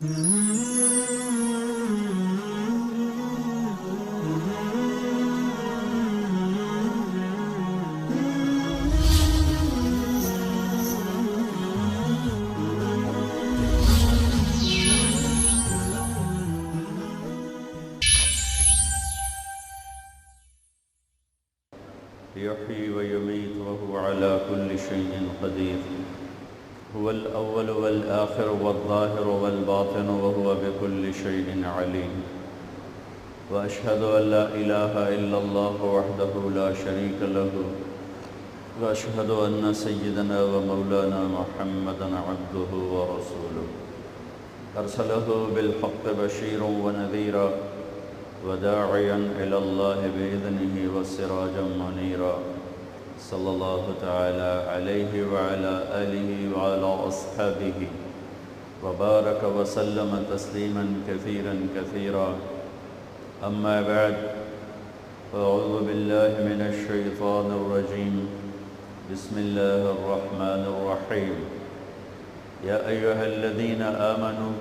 يحيي ويميت وهو على كل شيء قدير. هو الأول والآخر والظاهر والباطن وهو بكل شيء عليم. وأشهد أن لا إله إلا الله وحده لا شريك له. وأشهد أن سيدنا ومولانا محمدا عبده ورسوله أرسله بالحق بشيرا ونذيرا وداعيا إلى الله بإذنه وسراجا منيرا. صلى الله تعالى عليه وعلى آله وعلى أصحابه وبارك وسلم تسليما كثيرا كثيرا. أما بعد، فأعوذ بالله من الشيطان الرجيم. بسم الله الرحمن الرحيم. يا أيها الذين آمنوا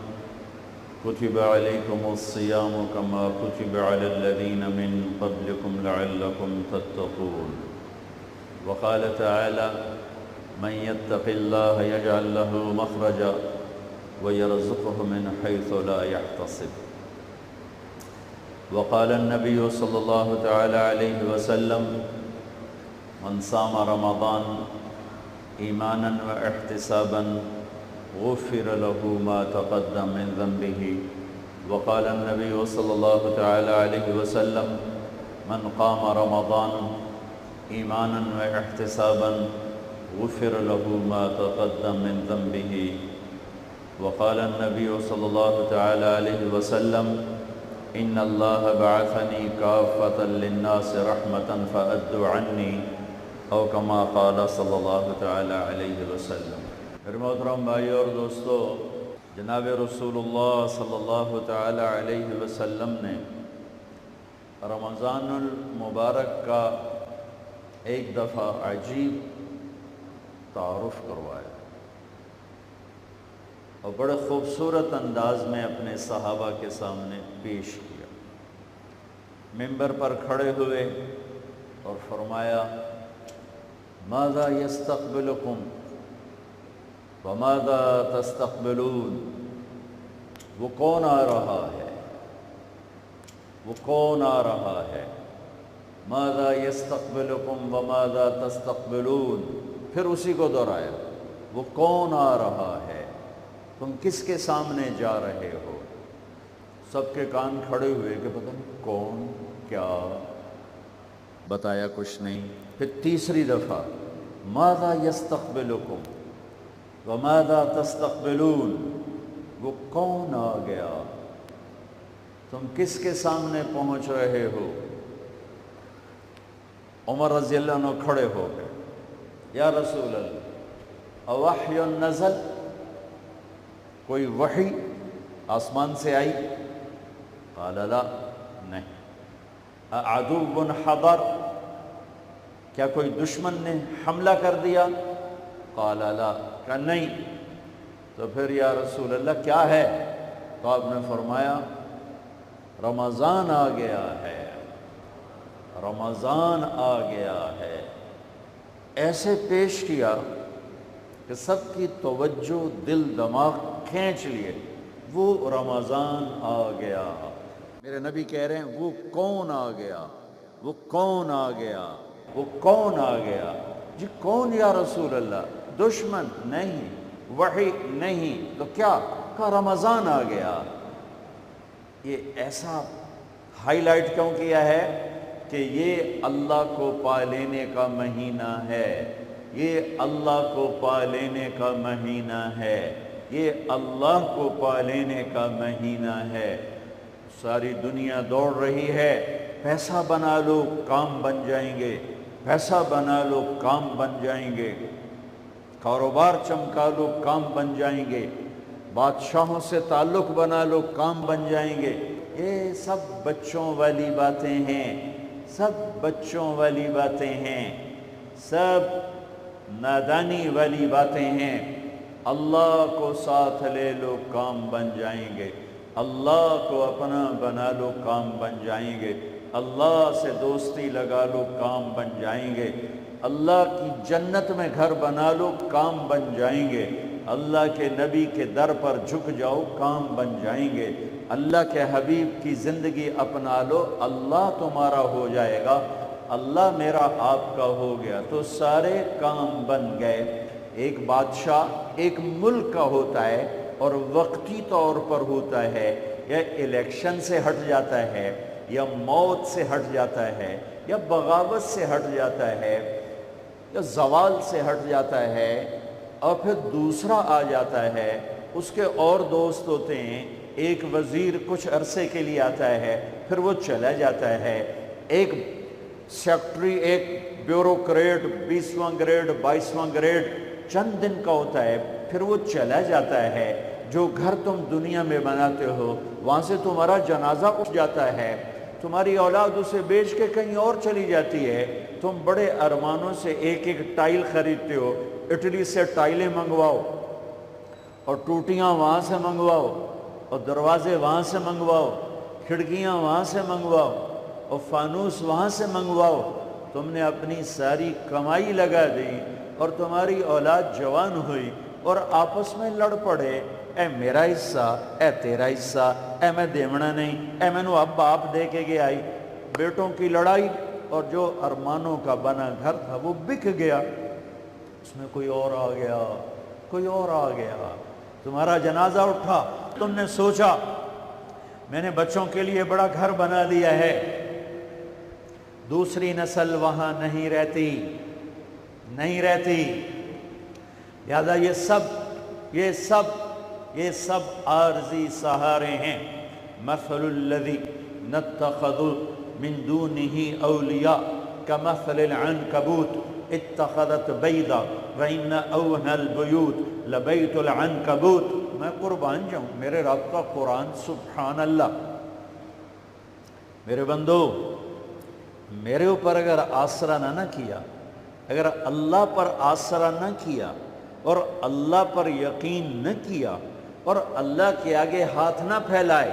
كتب عليكم الصيام كما كتب على الذين من قبلكم لعلكم تتقون. وقال تعالى: من يتق الله يجعل له مخرجا ويرزقه من حيث لا يحتسب. وقال النبي صلى الله تعالى عليه وسلم: من صام رمضان إيمانا واحتسابا غفر له ما تقدم من ذنبه. وقال النبي صلى الله تعالى عليه وسلم: من قام رمضان إيمانا واحتسابا غفر له ما تقدم من ذنبه. وقال النبي صلى الله تعالى عليه وسلم: إن الله بعثني كافة للناس رحمة فأدوا عني، أو كما قال صلی اللہ تعالی علیہ وسلم. میرے محترم بھائیو اور دوستو، جناب رسول اللہ صلی اللہ تعالی علیہ وسلم نے رمضان المبارک کا ایک دفعہ عجیب تعارف کروایا اور بڑے خوبصورت انداز میں اپنے صحابہ کے سامنے پیش کیا. منبر پر کھڑے ہوئے اور فرمایا: ماذا یستقبلکم وماذا تستقبلون. وہ کون آ رہا ہے؟ وہ کون آ رہا ہے؟ ماذا یستقبلکم وماذا تستقبلون. پھر اسی کو دہرایا: وہ کون آ رہا ہے؟ تم کس کے سامنے جا رہے ہو؟ سب کے کان کھڑے ہوئے کہ پتہ نہیں کون، کیا، بتایا کچھ نہیں. پھر تیسری دفعہ: ماذا یستقبلکم وماذا تستقبلون. وہ کون آ گیا؟ تم کس کے سامنے پہنچ رہے ہو؟ عمر رضی اللہ عنہ کھڑے ہو گئے: یا رسول اللہ، اوحی نزل، کوئی وحی آسمان سے آئی؟ قال لا، نہیں. عدو حضر، کیا کوئی دشمن نے حملہ کر دیا؟ قال لا، کہ نہیں. تو پھر یا رسول اللہ کیا ہے؟ تو آپ نے فرمایا: رمضان آ گیا ہے، رمضان آ گیا ہے. ایسے پیش کیا کہ سب کی توجہ، دل دماغ کھینچ لیے. وہ رمضان آ گیا. میرے نبی کہہ رہے ہیں: وہ کون آ گیا؟ وہ کون آ گیا؟ وہ کون آ گیا؟ جی کون یا رسول اللہ؟ دشمن نہیں، وحی نہیں، تو کیا؟ کہ رمضان آ گیا. یہ ایسا ہائی لائٹ کیوں کیا ہے کہ یہ اللہ کو پا لینے کا مہینہ ہے، یہ اللہ کو پا لینے کا مہینہ ہے، یہ اللہ کو پا لینے کا مہینہ ہے. ساری دنیا دوڑ رہی ہے، پیسہ بنا لو کام بن جائیں گے، پیسہ بنا لو کام بن جائیں گے، کاروبار چمکا لو کام بن جائیں گے، بادشاہوں سے تعلق بنا لو کام بن جائیں گے. یہ سب بچوں والی باتیں ہیں، سب بچوں والی باتیں ہیں، سب نادانی والی باتیں ہیں. اللہ کو ساتھ لے لو کام بن جائیں گے، اللہ کو اپنا بنا لو کام بن جائیں گے، اللہ سے دوستی لگا لو کام بن جائیں گے، اللہ کی جنت میں گھر بنا لو کام بن جائیں گے، اللہ کے نبی کے در پر جھک جاؤ کام بن جائیں گے، اللہ کے حبیب کی زندگی اپنا لو اللہ تمہارا ہو جائے گا، اللہ میرا آپ کا ہو گیا تو سارے کام بن گئے۔ ایک بادشاہ ایک ملک کا ہوتا ہے اور وقتی طور پر ہوتا ہے، یا الیکشن سے ہٹ جاتا ہے، یا موت سے ہٹ جاتا ہے، یا بغاوت سے ہٹ جاتا ہے، یا زوال سے ہٹ جاتا ہے، اور پھر دوسرا آ جاتا ہے، اس کے اور دوست ہوتے ہیں، ایک وزیر کچھ عرصے کے لیے آتا ہے پھر وہ چلا جاتا ہے، ایک سیکٹری ایک بیوروکریٹ 20واں گریڈ 22واں گریڈ چند دن کا ہوتا ہے پھر وہ چلا جاتا ہے، جو گھر تم دنیا میں بناتے ہو وہاں سے تمہارا جنازہ اٹھ جاتا ہے، تمہاری اولاد اسے بیچ کے کہیں اور چلی جاتی ہے، تم بڑے ارمانوں سے ایک ایک ٹائل خریدتے ہو، اٹلی سے ٹائلیں منگواؤ اور ٹوٹیاں وہاں سے منگواؤ اور دروازے وہاں سے منگواؤ، کھڑکیاں وہاں سے منگواؤ اور فانوس وہاں سے منگواؤ، تم نے اپنی ساری کمائی لگا دی اور تمہاری اولاد جوان ہوئی اور آپس میں لڑ پڑے، اے میرا حصہ اے تیرا حصہ، اے میں دیونا نہیں، اے میں نو اب باپ دے کے گیا آئی، بیٹوں کی لڑائی، اور جو ارمانوں کا بنا گھر تھا وہ بک گیا، اس میں کوئی اور آ گیا، کوئی اور آ گیا، تمہارا جنازہ اٹھا، تم نے سوچا میں نے بچوں کے لیے بڑا گھر بنا دیا ہے، دوسری نسل وہاں نہیں رہتی، لہذا یہ سب عارضی سہارے ہیں۔ مثل الذین اتخذوا من دونہ اولیاء کمثل العنکبوت اتخذت بیضا وان اوہن البیوت لبیت العنکبوت۔ میں قربان جاؤں، میرے رب کا قرآن، سبحان اللہ۔ میرے بندو، میرے اوپر اگر آسرا نہ کیا، اگر اللہ پر آسرا نہ کیا اور اللہ پر یقین نہ کیا اور اللہ کے آگے ہاتھ نہ پھیلائے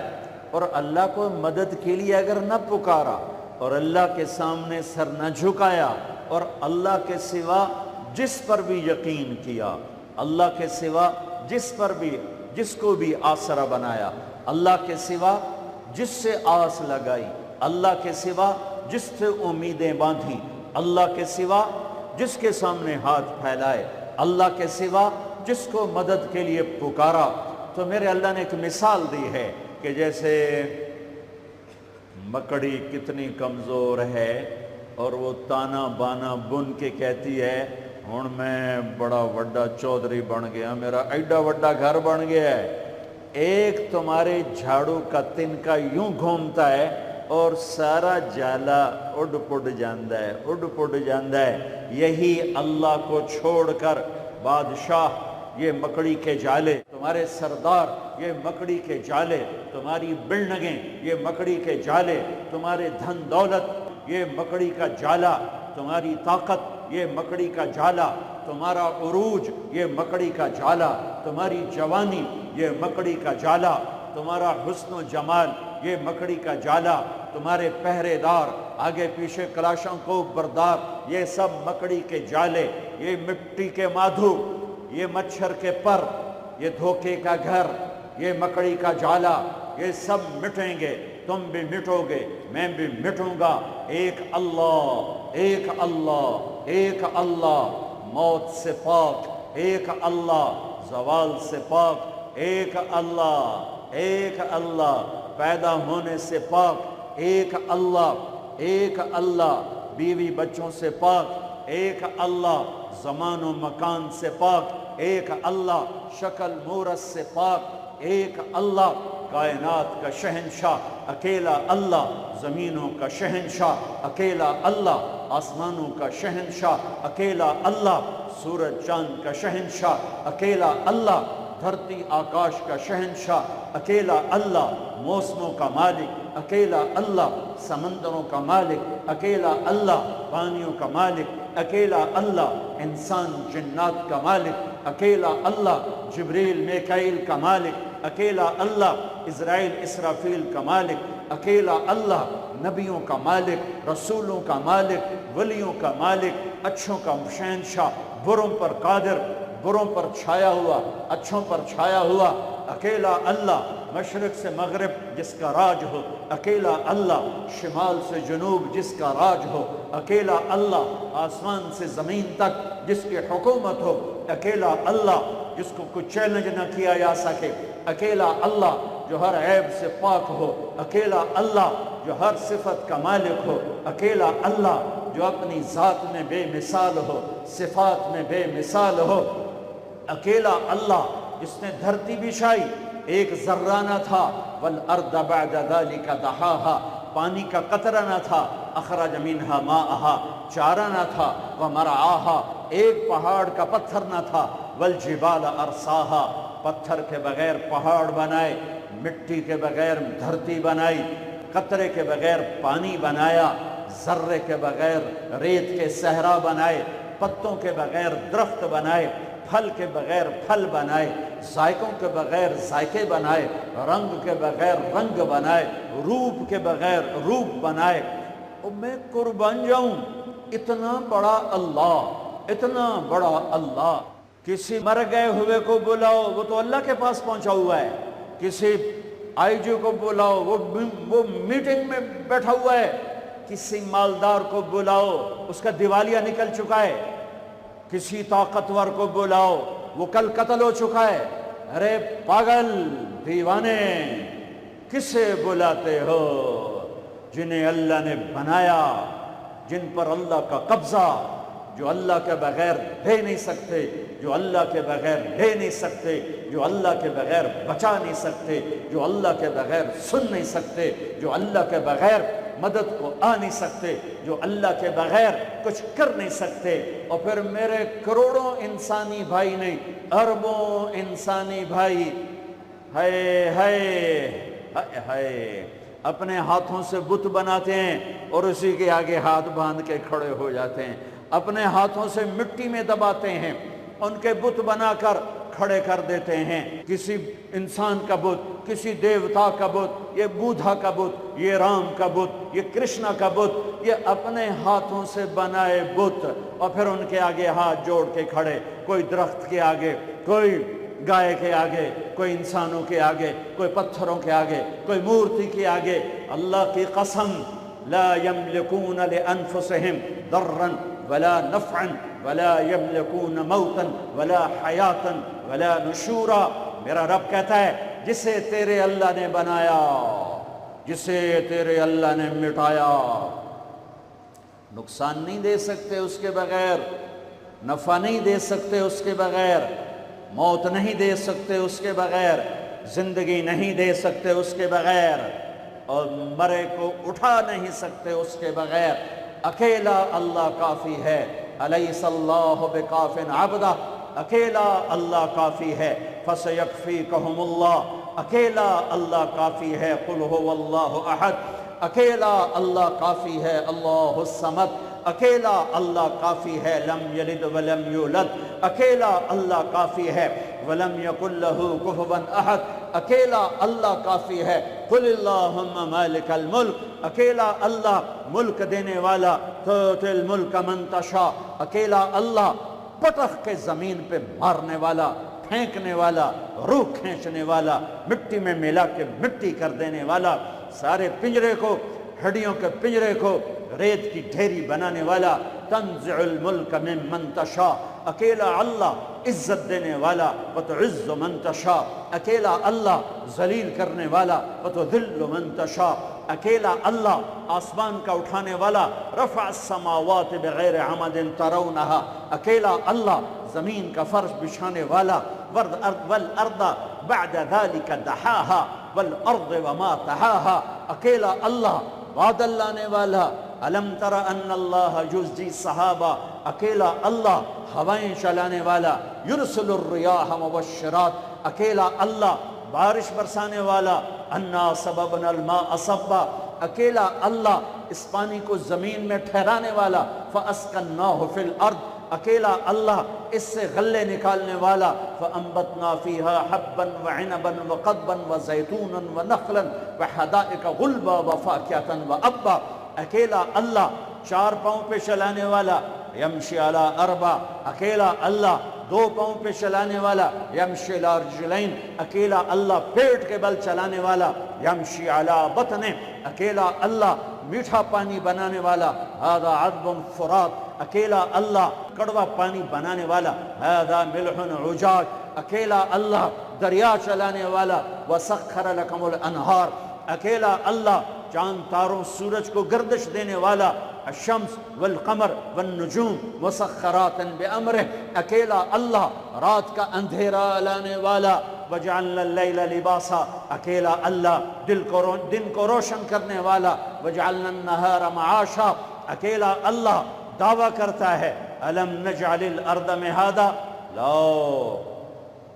اور اللہ کو مدد کے لیے اگر نہ پکارا اور اللہ کے سامنے سر نہ جھکایا اور اللہ کے سوا جس پر بھی یقین کیا، اللہ کے سوا جس کو بھی آسرا بنایا، اللہ کے سوا جس سے آس لگائی، اللہ کے سوا جس سے امیدیں باندھی، اللہ کے سوا جس کے سامنے ہاتھ پھیلائے، اللہ کے سوا جس کو مدد کے لیے پکارا، تو میرے اللہ نے ایک مثال دی ہے کہ جیسے مکڑی کتنی کمزور ہے اور وہ تانا بانا بن کے کہتی ہے ہن میں بڑا وڈا چودھری بن گیا، میرا ایڈا وڈا گھر بن گیا ہے، ایک تمہارے جھاڑو کا تنکا یوں گھومتا ہے اور سارا جالا اڈ پڈ جاندہ ہے۔ یہی اللہ کو چھوڑ کر بادشاہ یہ مکڑی کے جالے، تمہارے سردار یہ مکڑی کے جالے، تمہاری بلڈنگیں یہ مکڑی کے جالے، تمہارے دھن دولت یہ مکڑی کا جالا، تمہاری طاقت یہ مکڑی کا جالا، تمہارا عروج یہ مکڑی کا جالا، تمہاری جوانی یہ مکڑی کا جالا، تمہارا حسن و جمال یہ مکڑی کا جالا، تمہارے پہرے دار آگے پیچھے کلاشوں کو بردار یہ سب مکڑی کے جالے، یہ مٹی کے مادھو، یہ مچھر کے پر، یہ دھوکے کا گھر، یہ مکڑی کا جالا، یہ سب مٹیں گے، تم بھی مٹو گے، میں بھی مٹوں گا، ایک اللہ، ایک اللہ، ایک اللہ موت سے پاک، ایک اللہ زوال سے پاک، ایک اللہ، ایک اللہ پیدا ہونے سے پاک، ایک اللہ بیوی بچوں سے پاک، ایک اللہ زمان و مکان سے پاک، ایک اللہ شکل مورت سے پاک، ایک اللہ کائنات کا شہنشاہ اکیلا اللہ، زمینوں کا شہنشاہ اکیلا اللہ، آسمانوں کا شہنشاہ اکیلا اللہ، سورج چاند کا شہنشاہ اکیلا اللہ، دھرتی آکاش کا شہنشاہ اکیلا اللہ، موسموں کا مالک اکیلا اللہ، سمندروں کا مالک اکیلا اللہ، پانیوں کا مالک اکیلا اللہ انسان جنات کا مالک، اکیلا اللہ جبریل میکائیل کا مالک، اکیلا اللہ اسرائیل اسرافیل کا مالک، اکیلا اللہ نبیوں کا مالک، رسولوں کا مالک، ولیوں کا مالک، اچھوں کا شہنشاہ، بروں پر قادر، بروں پر چھایا ہوا، اچھوں پر چھایا ہوا، اکیلا اللہ مشرق سے مغرب جس کا راج ہو، اکیلا اللہ شمال سے جنوب جس کا راج ہو، اکیلا اللہ آسمان سے زمین تک جس کی حکومت ہو، اکیلا اللہ جس کو کوئی چیلنج نہ کیا جا سکے، اکیلا اللہ جو ہر عیب سے پاک ہو، اکیلا اللہ جو ہر صفت کا مالک ہو، اکیلا اللہ جو اپنی ذات میں بے مثال ہو، صفات میں بے مثال ہو، اکیلا اللہ جس نے دھرتی بچھائی، ایک ذرہ نہ تھا، والارض بعد ذلك دحاها، پانی کا قطرہ نہ تھا، اخرج منها ماءها، چارہ نہ تھا، ومرعاها، ایک پہاڑ کا پتھر نہ تھا، والجبال ارساها، پتھر کے بغیر پہاڑ بنائے، مٹی کے بغیر دھرتی بنائی، قطرے کے بغیر پانی بنایا، ذرے کے بغیر ریت کے صحرا بنائے، پتوں کے بغیر درخت بنائے، پھل کے بغیر پھل بنائے، ذائقوں کے بغیر ذائقے بنائے، رنگ کے بغیر رنگ بنائے، روپ کے بغیر روپ بنائے۔ اور میں قربان جاؤں، اتنا بڑا اللہ، اتنا بڑا اللہ، کسی مر گئے ہوئے کو بلاؤ وہ تو اللہ کے پاس پہنچا ہوا ہے، کسی آئی جی کو بلاؤ وہ میٹنگ میں بیٹھا ہوا ہے، کسی مالدار کو بلاؤ اس کا دیوالیہ نکل چکا ہے، کسی طاقتور کو بلاؤ وہ کل قتل ہو چکا ہے۔ ارے پاگل دیوانے، کسے بلاتے ہو؟ جنہیں اللہ نے بنایا، جن پر اللہ کا قبضہ، جو اللہ کے بغیر دے نہیں سکتے، جو اللہ کے بغیر لے نہیں سکتے، جو اللہ کے بغیر بچا نہیں سکتے، جو اللہ کے بغیر سن نہیں سکتے، جو اللہ کے بغیر مدد کو آ نہیں سکتے، جو اللہ کے بغیر کچھ کر نہیں سکتے۔ اور پھر میرے کروڑوں انسانی بھائی نہیں، اربوں انسانی بھائی، ہائے ہائے ہائے ہائے، اپنے ہاتھوں سے بت بناتے ہیں اور اسی کے آگے ہاتھ باندھ کے کھڑے ہو جاتے ہیں، اپنے ہاتھوں سے مٹی میں دباتے ہیں، ان کے بت بنا کر کھڑے کر دیتے ہیں، کسی انسان کا بت، کسی دیوتا کا بت، یہ بودھا کا بت، یہ رام کا بت، یہ کرشنا کا بت، یہ اپنے ہاتھوں سے بنائے بت، اور پھر ان کے آگے ہاتھ جوڑ کے کھڑے، کوئی درخت کے آگے، کوئی گائے کے آگے، کوئی انسانوں کے آگے، کوئی پتھروں کے آگے، کوئی مورتی کے آگے۔ اللہ کی قسم، لا یملکون لانفسہم ضرا ولا نفعا ولا یملکون موتا ولا حیاتا ولا نشورا۔ میرا رب کہتا ہے جسے تیرے اللہ نے بنایا، جسے تیرے اللہ نے مٹایا، نقصان نہیں دے سکتے اس کے بغیر، نفع نہیں دے سکتے اس کے بغیر، موت نہیں دے سکتے اس کے بغیر، زندگی نہیں دے سکتے اس کے بغیر، اور مرے کو اٹھا نہیں سکتے اس کے بغیر۔ اکیلا اللہ کافی ہے۔ الیس اللہ بکاف عبدہ، اکیلا اللہ کافی ہے۔ فسیکفیکہم اللہ، اکیلا اللہ کافی ہے۔ قل هو اللہ احد، اکیلا اللہ کافی ہے۔ اللہ الصمد، اکیلا اللہ کافی ہے۔ لم یلد ولم یولد، اکیلا اللہ کافی ہے۔ ولم یکن لہ کفوا احد، اکیلا اللہ کافی ہے۔ قل اللہم مالک الملک، اکیلا اللہ ملک دینے والا۔ تؤتی الملک من تشاء، اکیلا اللہ پٹخ کے زمین پہ مارنے والا، پھینکنے والا، روح کھینچنے والا، مٹی میں ملا کے مٹی کر دینے والا، سارے پنجرے کو، ہڈیوں کے پنجرے کو ریت کی ڈھیری بنانے والا۔ تنزع الملک ممن تشاء، اکیلا اللہ عزت دینے والا۔ وتعز من تشاء، اکیلا اللہ ذلیل کرنے والا۔ وتذل من تشاء، اکیلا اللہ آسمان کا اٹھانے والا۔ رفع السماوات بغیر عمد ترونہا، اکیلا اللہ زمین کا فرش بچھانے والا۔ والارض بعد ذلك دحاہا، والارض وما طحاہا، اکیلا اللہ بادل لانے والا۔ الم تر ان اللہ یزجی السحابہ، اکیلا اللہ ہوائیں چلانے والا۔ یرسل الریاح مبشرات، اکیلا اللہ بارش برسانے والا۔ انا صببنا الماء صبا، اکیلا اللہ اس پانی کو زمین میں ٹھہرانے والا، فَأَسْقَنَّاهُ فِي الْأَرْضِ، اکیلا اللہ اس سے غلے نکالنے والا، فَأَنبَتْنَا فِيهَا حَبًّا وَعِنَبًا وَقَضْبًا وَزَيْتُونًا وَنَخْلًا وَحَدَائِقَ غُلْبًا وَفَاكِهَةً وَأَبًّا، اکیلا اللہ چار پاؤں پہ چلانے والا، یمشی علی اربع، اکیلا اللہ دو پاؤں پہ چلانے والا، یمشی علی رجلین، اکیلا اللہ پیٹ کے بل چلانے والا، یمشی علی بطن، اکیلا اللہ میٹھا پانی بنانے والا، ھذا عذب فرات، اکیلا اللہ کڑوا پانی بنانے والا، ھذا ملح عجاج، اکیلا اللہ دریا چلانے والا، وسخر لکم الانہار، اکیلا اللہ چاند تاروں سورج کو گردش دینے والا، الشمس والقمر والنجوم مسخرات بامرہ، اکیلا اللہ رات کا اندھیرا لانے والا، وجعلنا اللیل لباسا، اکیلا اللہ دن کو روشن کرنے والا، وجعلنا النہار معاشا، اکیلا اللہ دعویٰ کرتا ہے الم نجعل الارض مہادا، لاؤ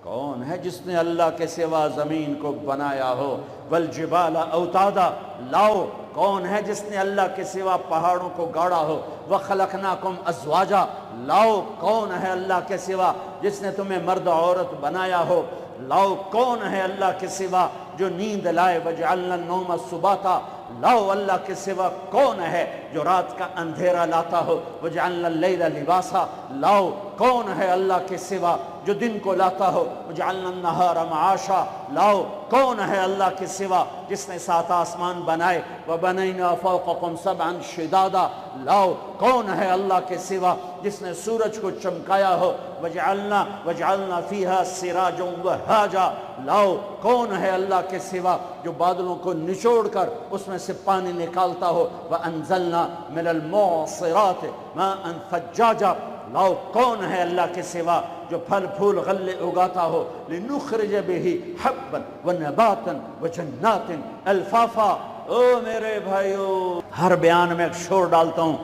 کون ہے جس نے اللہ کے سوا زمین کو بنایا ہو، والجبال اوتادا، لاؤ کون ہے جس نے اللہ کے سوا پہاڑوں کو گاڑا ہو، وخلقناکم ازواجا، لاؤ کون ہے اللہ کے سوا جس نے تمہیں مرد عورت بنایا ہو، لاؤ کون ہے اللہ کے سوا جو نیند لائے، وجعلنا النوم سباتا، لاؤ اللہ کے سوا کون ہے جو رات کا اندھیرا لاتا ہو، وجعلنا اللیل لباسا، لاؤ کون ہے اللہ کے سوا جو دن کو لاتا ہو، وجعلنا النہار معاشا، لاؤ کون ہے اللہ کے سوا جس نے سات آسمان بنائے، وبنینا فوقکم سبعا شدادا، لاؤ کون ہے اللہ کے سوا جس نے سورج کو چمکایا ہو، وجعلنا فیہا سراجا وہاجا، لاؤ کون ہے اللہ کے سوا جو بادلوں کو نچوڑ کر اس میں سے پانی نکالتا ہو، وانزلنا من المعصرات ماء ثجاجا، لاؤ کون ہے اللہ کے سوا جو پھل پھول غلے اگاتا ہو، لنخرج به حبا ونباتا وجنات الفافا، او میرے بھائیو، ہر بیان میں ایک شور ڈالتا ہوں،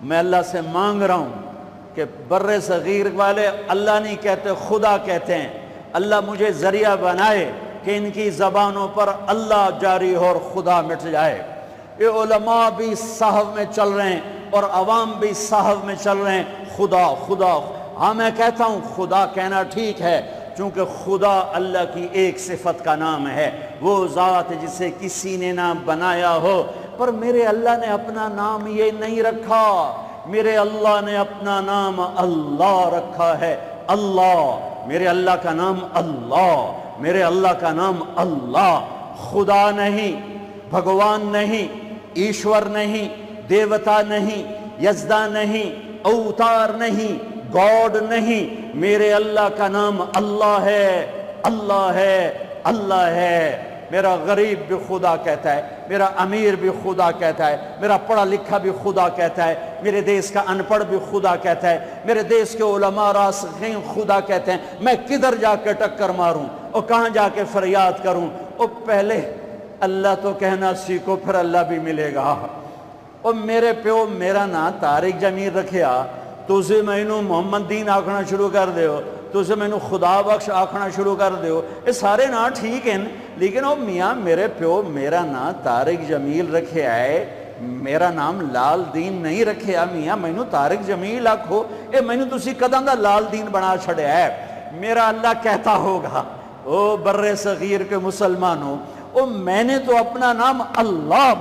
میں اللہ سے مانگ رہا ہوں کہ بر صغیر والے اللہ نہیں کہتے خدا کہتے ہیں، اللہ مجھے ذریعہ بنائے کہ ان کی زبانوں پر اللہ جاری ہو اور خدا مٹ جائے۔ یہ علماء بھی صحف میں چل رہے ہیں اور عوام بھی صحف میں چل رہے ہیں، خدا خدا، ہاں میں کہتا ہوں خدا کہنا ٹھیک ہے، چونکہ خدا اللہ کی ایک صفت کا نام ہے، وہ ذات جسے کسی نے نہ بنایا ہو، پر میرے اللہ نے اپنا نام یہ نہیں رکھا، میرے اللہ نے اپنا نام اللہ رکھا ہے، اللہ، میرے اللہ کا نام اللہ، میرے اللہ کا نام اللہ، خدا نہیں، بھگوان نہیں، ایشور نہیں، دیوتا نہیں، یزدہ نہیں، اوتار نہیں، گاڈ نہیں، میرے اللہ کا نام اللہ ہے، اللہ ہے، اللہ ہے۔ میرا غریب بھی خدا کہتا ہے، میرا امیر بھی خدا کہتا ہے، میرا پڑھا لکھا بھی خدا کہتا ہے، میرے دیس کا ان پڑھ بھی خدا کہتا ہے، میرے دیس کے علماء راسخین خدا کہتے ہیں، میں کدھر جا کے ٹکر ماروں اور کہاں جا کے فریاد کروں؟ اور پہلے اللہ تو کہنا سیکھو پھر اللہ بھی ملے گا۔ اور میرے پیو میرا نا طارق جمیل رکھیا، تُسے مینوں محمد دین آکھنا شروع کر دیو، تُسے مینوں خدا بخش آکھنا شروع کر دیو، یہ سارے نا ٹھیک ہیں، لیکن وہ میاں میرے پیو میرا نا طارق جمیل رکھے آئے، میرا نام لال دین نہیں رکھے آ، میاں مینوں طارق جمیل آکھو، اے مینوں تُسی کداں دا لال دین بنا چھڑیا ہے۔ میرا اللہ کہتا ہوگا، او بر صغیر کے مسلمانوں، او میں نے تو اپنا نام اللہ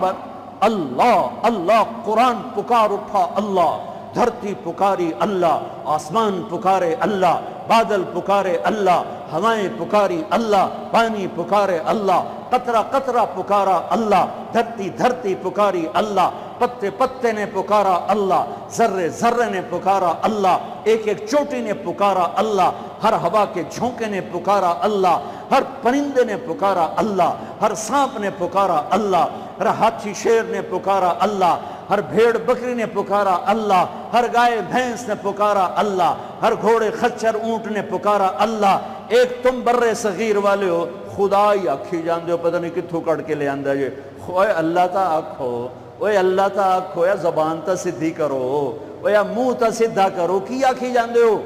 اللہ قرآن پکار اٹھا اللہ، دھرتی پکاری اللہ، آسمان پکارے اللہ، بادل پکارے اللہ، ہوائیں پکاری اللہ، پانی پکارے اللہ، قطرہ قطرہ پکارا اللہ، دھرتی دھرتی پکاری اللہ، پتے پتے نے پکارا اللہ، ذرے ذرے نے پکارا اللہ، ایک ایک چوٹی نے پکارا اللہ، ہر ہوا کے جھونکے نے پکارا اللہ، ہر پرندے نے پکارا اللہ، ہر سانپ نے پکارا اللہ، ہر ہاتھی شیر نے پکارا اللہ، ہر بھیڑ بکری نے پکارا اللہ، ہر گائے بھینس نے پکارا اللہ، ہر گھوڑے خچر اونٹ نے پکارا اللہ۔ ایک تم بر صغیر والے ہو، خدا ہی آکھی جاندے ہو، پتہ نہیں کتھوں کٹ کے لے آندہ یہ، اوے اللہ تا آکھو، اوے اللہ تا آکھو، یا زبان تا سدھی کرو، اوے یا منہ تا سدھا کرو، کی آکھی جاندے ہو؟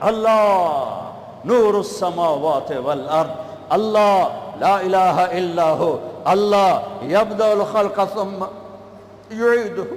اللہ نور السماوات والارض، اللہ لا الہ الا ہو، اللہ یبدأ الخلق ثم يعيده.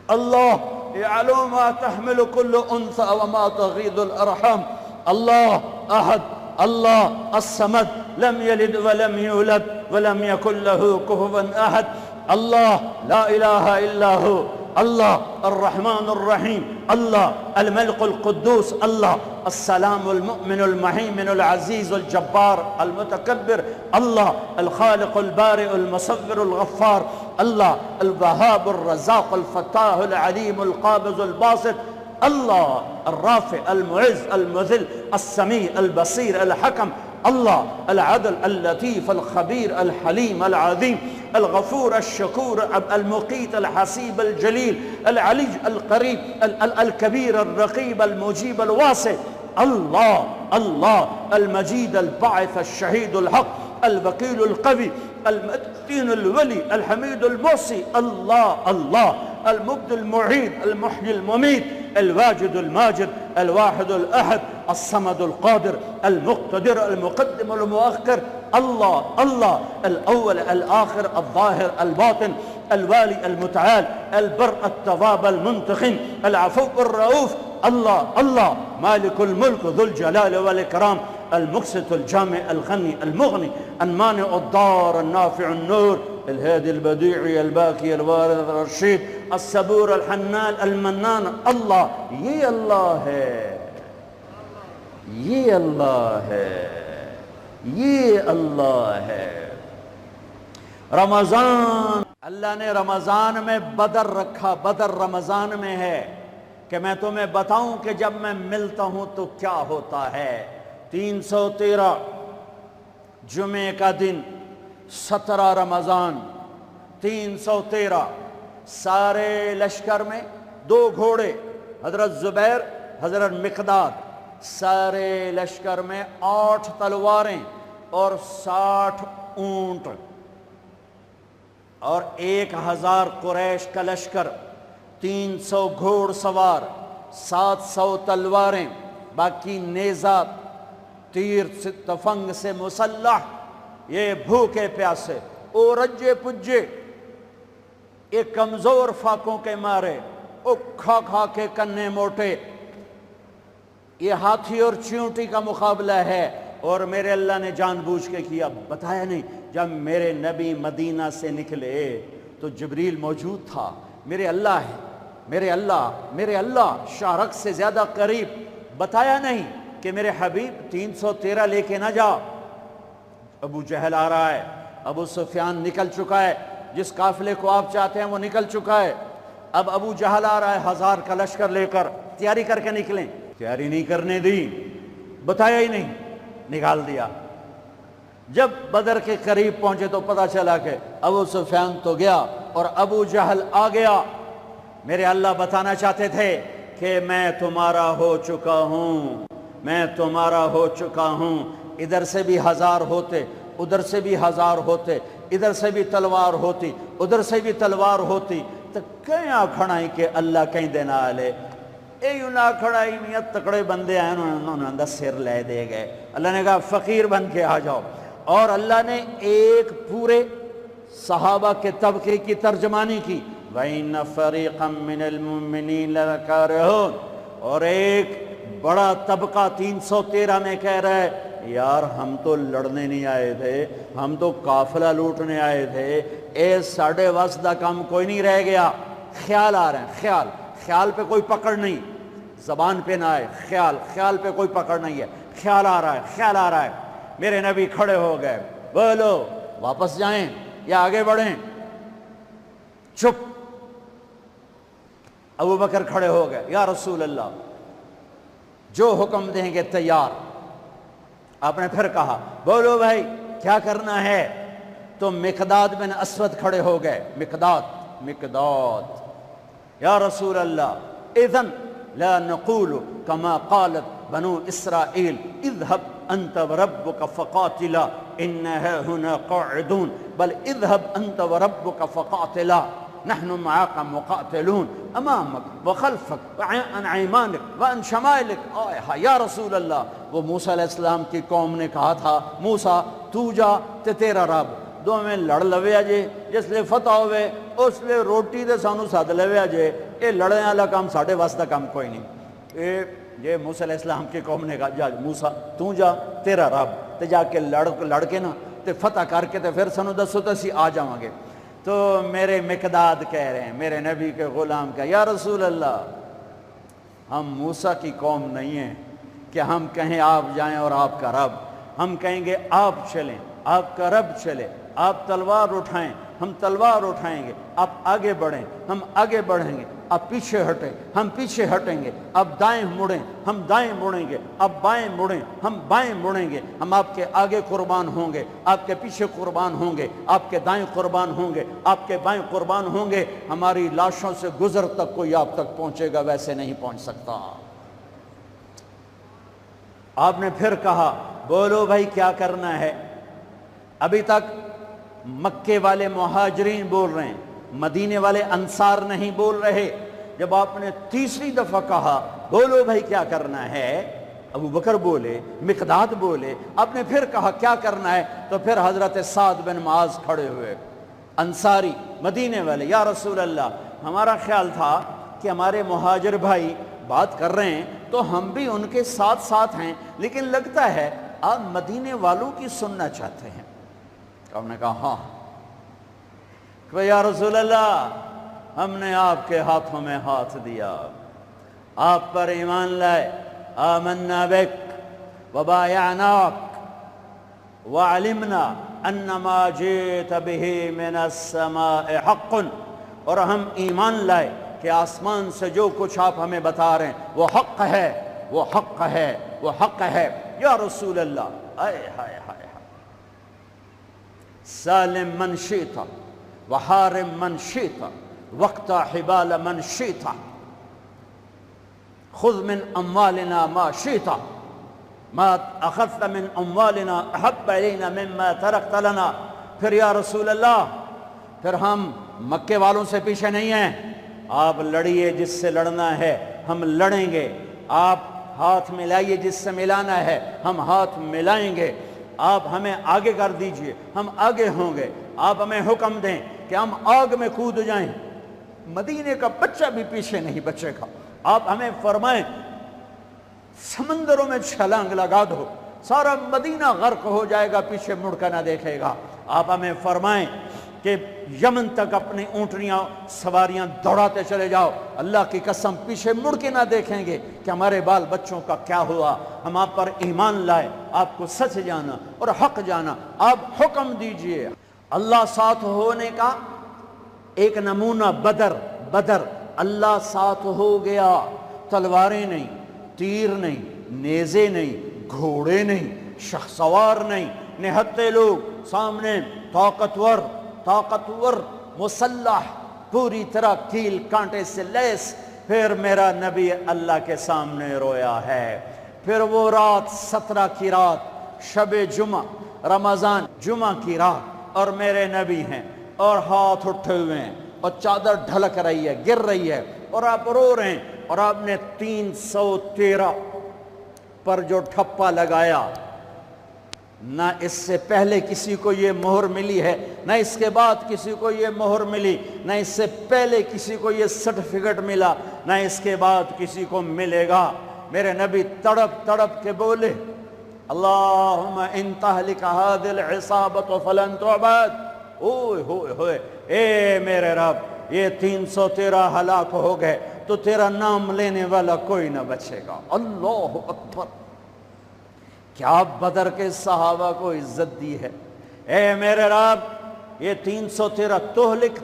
الله يعلم ما تحمل كل أنثى وما تغيض الأرحام. الله أحد، الله الصمد، لم يلد ولم يولد ولم يكن له كفوا أحد. الله لا إله إلا هو. الله الرحمن الرحيم. الله الملك القدوس. الله السلام المؤمن المهيمن العزيز الجبار المتكبر. الله الخالق البارئ المصور الغفار. الله الوهاب الرزاق الفتاح العليم القابض الباسط. الله الرافع المعز المذل السميع البصير الحكم. الله العدل اللطيف الخبير الحليم العظيم الغفور الشكور المقيت الحسيب الجليل العلي القريب الكبير الرقيب المجيب الواسع. الله الله المجيد الباعث الشهيد الحق الوكيل القوي المتين الولي الحميد المحصي. الله الله المبدي المعيد المحيي المميت الواجد الماجد الواحد الأحد الصمد القادر المقتدر المقدم المؤخر. الله الله الأول الآخر الظاهر الباطن الوالي المتعال البر التواب المنتقم العفو الرؤوف. الله الله مالك الملك ذو الجلال والإكرام المقسط الجامع الغني المغني المانع الضار النافع النور الهادي البديع الباكي الوارث الرشيد الصبور الحنان المنان. الله یہ اللہ ہے، یہ اللہ ہے، یہ اللہ ہے۔ رمضان، اللہ نے رمضان میں بدر رکھا۔ بدر رمضان میں ہے کہ میں تمہیں بتاؤں کہ جب میں ملتا ہوں تو کیا ہوتا ہے۔ 313 جمعے کا دن 17 رمضان 313 سارے لشکر میں 2 گھوڑے حضرت زبیر حضرت مقداد، سارے لشکر میں 8 تلواریں اور 60 اونٹ اور 1000 قریش کا لشکر، 300 گھوڑ سوار، 700 تلواریں، باقی نیزہ تیر تفنگ سے مسلح، یہ بھوکے پیاسے او رجے پجے، یہ کمزور فاقوں کے مارے، او کھا کھا کے کنے موٹے۔ یہ ہاتھی اور چیونٹی کا مقابلہ ہے، اور میرے اللہ نے جان بوجھ کے کیا۔ بتایا نہیں، جب میرے نبی مدینہ سے نکلے تو جبریل موجود تھا۔ میرے اللہ ہے، میرے اللہ شارق سے زیادہ قریب۔ بتایا نہیں کہ میرے حبیب 313 لے کے نہ جا۔ ابو جہل آ رہا ہے، ابو سفیان نکل چکا ہے، جس قافلے کو آپ چاہتے ہیں وہ نکل چکا ہے۔ اب ابو جہل آ رہا ہے 1000 کا لشکر لے کر، تیاری کر کے نکلیں۔ تیاری نہیں کرنے دی، بتایا ہی نہیں، نکال دیا۔ جب بدر کے قریب پہنچے تو پتہ چلا کہ ابو سفیان تو گیا اور ابو جہل آ گیا۔ میرے اللہ بتانا چاہتے تھے کہ میں تمہارا ہو چکا ہوں، میں تمہارا ہو چکا ہوں۔ ادھر سے بھی 1000 ہوتے، ادھر سے بھی 1000 ہوتے، ادھر سے بھی تلوار ہوتی، ادھر سے بھی تلوار ہوتی، تو کیا کھڑائی کہ اللہ کہیں دینا آلے ایو نہ کھڑائی میاں تکڑے بندے آئے، انہوں نے اندر سر لے دے گئے۔ اللہ نے کہا فقیر بن کے آ جاؤ، اور اللہ نے ایک پورے صحابہ کے طبقے کی ترجمانی کی، وَإِنَّ فَرِيقًا مِّنَ الْمُؤْمِنِينَ لَكَارِهُونَ، اور ایک بڑا طبقہ 313 میں کہہ رہا ہے یار ہم تو لڑنے نہیں آئے تھے، ہم تو قافلہ لوٹنے آئے تھے، اے ساڑھے واسدہ کام کوئی نہیں رہ گیا۔ خیال آ رہے ہیں، خیال پہ کوئی پکڑ نہیں، زبان پہ نہ آئے، خیال پہ کوئی پکڑ نہیں ہے، خیال آ رہا ہے۔ میرے نبی کھڑے ہو گئے، بولو واپس جائیں یا آگے بڑھیں؟ چپ۔ ابو بکر کھڑے ہو گئے، یا رسول اللہ جو حکم دیں گے تیار۔ آپ نے پھر کہا بولو بھائی کیا کرنا ہے؟ تو مقداد بن اسود کھڑے ہو گئے۔ مقداد یا رسول اللہ اذن لا نقول كما قالت بنو اسرائیل اذهب انت وربك فقاتلا انها هنا قاعدون بل اذهب انت وربك فقاتلا نحن معاك مقاتلون امامك وخلفك وعن ايمانك وعن شمائلك۔ یا رسول اللہ، وہ موسیٰ علیہ السلام کی قوم نے کہا تھا موسیٰ تو جا تے تیرا رب، دو میں لڑ لویا جے جس لئے فتح ہوئے اس لئے روٹی دے سانو ساتھ لویا جے اے لڑنے والا کام ساڑھے واسطہ کام کوئی نہیں. یہ موسیٰ علیہ السلام کی قوم نے کہا جا موسیٰ تو جا تیرا رب تے جا کے لڑ کے نا تے فتح کر کے تے پھر سانو دسو تے اسی آ جاؤں گے. تو میرے مقداد کہہ رہے ہیں میرے نبی کے غلام کا یا رسول اللہ ہم موسیٰ کی قوم نہیں ہیں کہ ہم کہیں آپ جائیں اور آپ کا رب. ہم کہیں گے آپ چلیں آپ کا رب چلے. آپ تلوار اٹھائیں ہم تلوار اٹھائیں گے. آپ آگے بڑھیں ہم آگے بڑھیں گے. آپ پیچھے ہٹیں ہم پیچھے ہٹیں گے. آپ دائیں مڑیں ہم دائیں مڑیں گے. آپ بائیں مڑیں ہم بائیں مڑیں گے. ہم آپ کے آگے قربان ہوں گے آپ کے پیچھے قربان ہوں گے. آپ کے دائیں قربان ہوں گے آپ کے بائیں قربان ہوں گے. ہماری لاشوں سے گزر تک کوئی آپ تک پہنچے گا ویسے نہیں پہنچ سکتا. آپ نے پھر کہا بولو بھائی کیا کرنا ہے. ابھی تک مکے والے مہاجرین بول رہے ہیں مدینے والے انصار نہیں بول رہے. جب آپ نے تیسری دفعہ کہا بولو بھائی کیا کرنا ہے ابو بکر بولے مقداد بولے. آپ نے پھر کہا کیا کرنا ہے تو پھر حضرت سعد بن معاذ کھڑے ہوئے انصاری مدینے والے. یا رسول اللہ ہمارا خیال تھا کہ ہمارے مہاجر بھائی بات کر رہے ہیں تو ہم بھی ان کے ساتھ ساتھ ہیں لیکن لگتا ہے آپ مدینے والوں کی سننا چاہتے ہیں. آپ نے کہا ہاں. کہ یا رسول اللہ ہم نے آپ کے ہاتھوں میں ہاتھ دیا آپ پر ایمان لائے. آمنا بک وبایعناک وعلمنا ان ما جئت به من السماء حق. اور ہم ایمان لائے کہ آسمان سے جو کچھ آپ ہمیں بتا رہے ہیں وہ حق ہے وہ حق ہے وہ حق ہے. یا رسول اللہ آئے ہائے ہائے سالم من شئت وحارم من شئت واقطع حبال من شئت خذ من اموالنا ما شئت ما اخذت من اموالنا احب الینا مما ترکت لنا. پھر یا رسول اللہ پھر ہم مکے والوں سے پیچھے نہیں ہیں. آپ لڑیے جس سے لڑنا ہے ہم لڑیں گے. آپ ہاتھ ملائیے جس سے ملانا ہے ہم ہاتھ ملائیں گے. آپ ہمیں آگے کر دیجئے ہم آگے ہوں گے. آپ ہمیں حکم دیں کہ ہم آگ میں کود جائیں مدینے کا بچہ بھی پیچھے نہیں بچے گا. آپ ہمیں فرمائیں سمندروں میں چھلانگ لگا دو سارا مدینہ غرق ہو جائے گا پیچھے مڑ کر نہ دیکھے گا. آپ ہمیں فرمائیں کہ یمن تک اپنی اونٹنیاں سواریاں دوڑاتے چلے جاؤ اللہ کی قسم پیچھے مڑ کے نہ دیکھیں گے کہ ہمارے بال بچوں کا کیا ہوا. ہم آپ پر ایمان لائے آپ کو سچ جانا اور حق جانا. آپ حکم دیجئے. اللہ ساتھ ہونے کا ایک نمونہ بدر اللہ ساتھ ہو گیا. تلواریں نہیں تیر نہیں نیزے نہیں گھوڑے نہیں شخسوار نہیں نہتے لوگ سامنے طاقتور مسلح پوری طرح کیل کانٹے سے لیس. پھر میرا نبی اللہ کے سامنے رویا ہے. پھر وہ رات 17 کی رات شب جمعہ رمضان جمعہ کی رات اور میرے نبی ہیں اور ہاتھ اٹھے ہوئے ہیں اور چادر ڈھلک رہی ہے گر رہی ہے اور آپ رو رہے ہیں. اور آپ نے 313 پر جو ٹھپا لگایا نہ اس سے پہلے کسی کو یہ مہر ملی ہے نہ اس کے بعد کسی کو یہ مہر ملی. نہ اس سے پہلے کسی کو یہ سرٹیفکیٹ ملا نہ اس کے بعد کسی کو ملے گا. میرے نبی تڑپ تڑپ کے بولے اللہم ان تہلک هذه العصابة فلن تعبد. اوئے ہوئے ہوئے اے میرے رب یہ 313 ہلاک ہو گئے تو تیرا نام لینے والا کوئی نہ بچے گا. اللہ اکبر. کیا بدر کے صحابہ کو عزت دی ہے. اے میرے رب یہ 313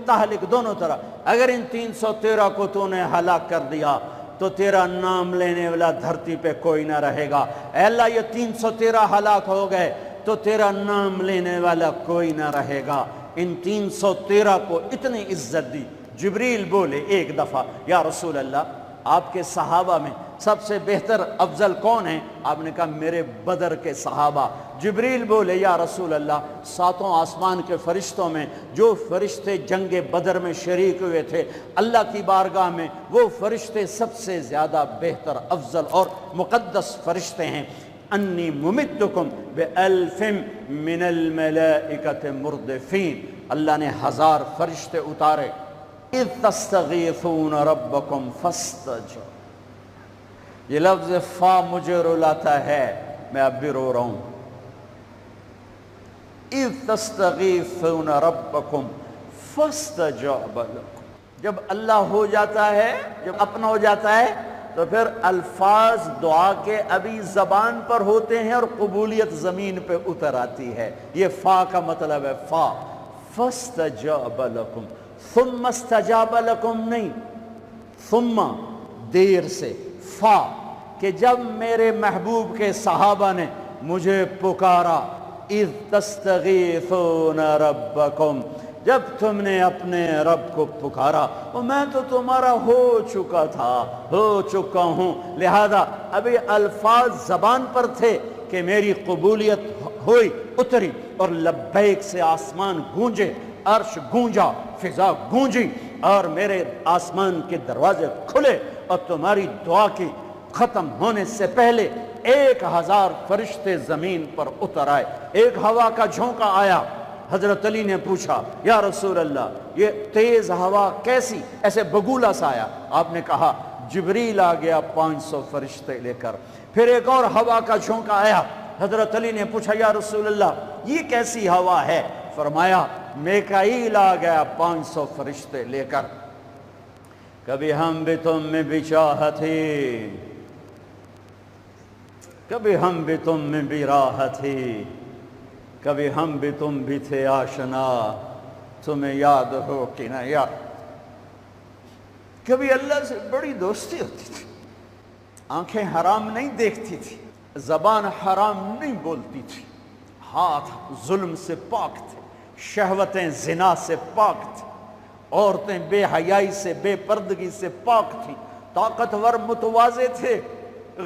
تہلک دونوں طرح اگر ان 313 کو تو نے ہلاک کر دیا تو تیرا نام لینے والا دھرتی پہ کوئی نہ رہے گا. اے اللہ یہ 313 ہلاک ہو گئے تو تیرا نام لینے والا کوئی نہ رہے گا. ان 313 کو اتنی عزت دی. جبریل بولے ایک دفعہ یا رسول اللہ آپ کے صحابہ میں سب سے بہتر افضل کون ہیں؟ آپ نے کہا میرے بدر کے صحابہ. جبریل بولے یا رسول اللہ 7 آسمان کے فرشتوں میں جو فرشتے جنگ بدر میں شریک ہوئے تھے اللہ کی بارگاہ میں وہ فرشتے سب سے زیادہ بہتر افضل اور مقدس فرشتے ہیں. انی ممدکم بألف من الملائکۃ مردفین، اللہ نے 1000 فرشتے اتارے۔ اذ تستغیثون ربکم فاستجاب، یہ لفظ فا مجھے رلاتا ہے، میں اب بھی رو رہا ہوں۔ اذ تستغیثون ربکم فاستجاب لکم، جب اللہ ہو جاتا ہے، جب اپنا ہو جاتا ہے تو پھر الفاظ دعا کے ابھی زبان پر ہوتے ہیں اور قبولیت زمین پہ اتر آتی ہے۔ یہ فا کا مطلب ہے فا، فاستجاب لکم، ثم استجاب لکم نہیں، ثم دیر سے، فا کہ جب میرے محبوب کے صحابہ نے مجھے پکارا، اذ تستغیثون ربکم، جب تم نے اپنے رب کو پکارا، اور میں تو تمہارا ہو چکا تھا، ہو چکا ہوں، لہذا ابھی الفاظ زبان پر تھے کہ میری قبولیت ہوئی، اتری، اور لبیک سے آسمان گونجے، عرش گونجا، فضا گونجی، اور میرے آسمان کے دروازے کھلے، اور تمہاری دعا کی ختم ہونے سے پہلے 1000 فرشتے زمین پر اتر آئے۔ ایک ہوا کا جھونکا آیا، حضرت علی نے پوچھا یا رسول اللہ یہ تیز ہوا کیسی، ایسے بگولا سا آیا؟ آپ نے کہا جبریل آ گیا 500 فرشتے لے کر۔ پھر ایک اور ہوا کا جھونکا آیا، حضرت علی نے پوچھا یا رسول اللہ یہ کیسی ہوا ہے؟ فرمایا میکائیل آ گیا 500 فرشتے لے کر۔ کبھی ہم بھی تم میں بھی چاہتے، کبھی ہم بھی تم میں بھی راحت تھی، کبھی ہم بھی تم بھی تھے آشنا، تمہیں یاد ہو کہ نہ یاد۔ کبھی اللہ سے بڑی دوستی ہوتی تھی، آنکھیں حرام نہیں دیکھتی تھی، زبان حرام نہیں بولتی تھی، ہاتھ ظلم سے پاک تھے، شہوتیں زنا سے پاک تھی، عورتیں بے حیائی سے، بے پردگی سے پاک تھیں، طاقتور متواضع تھے،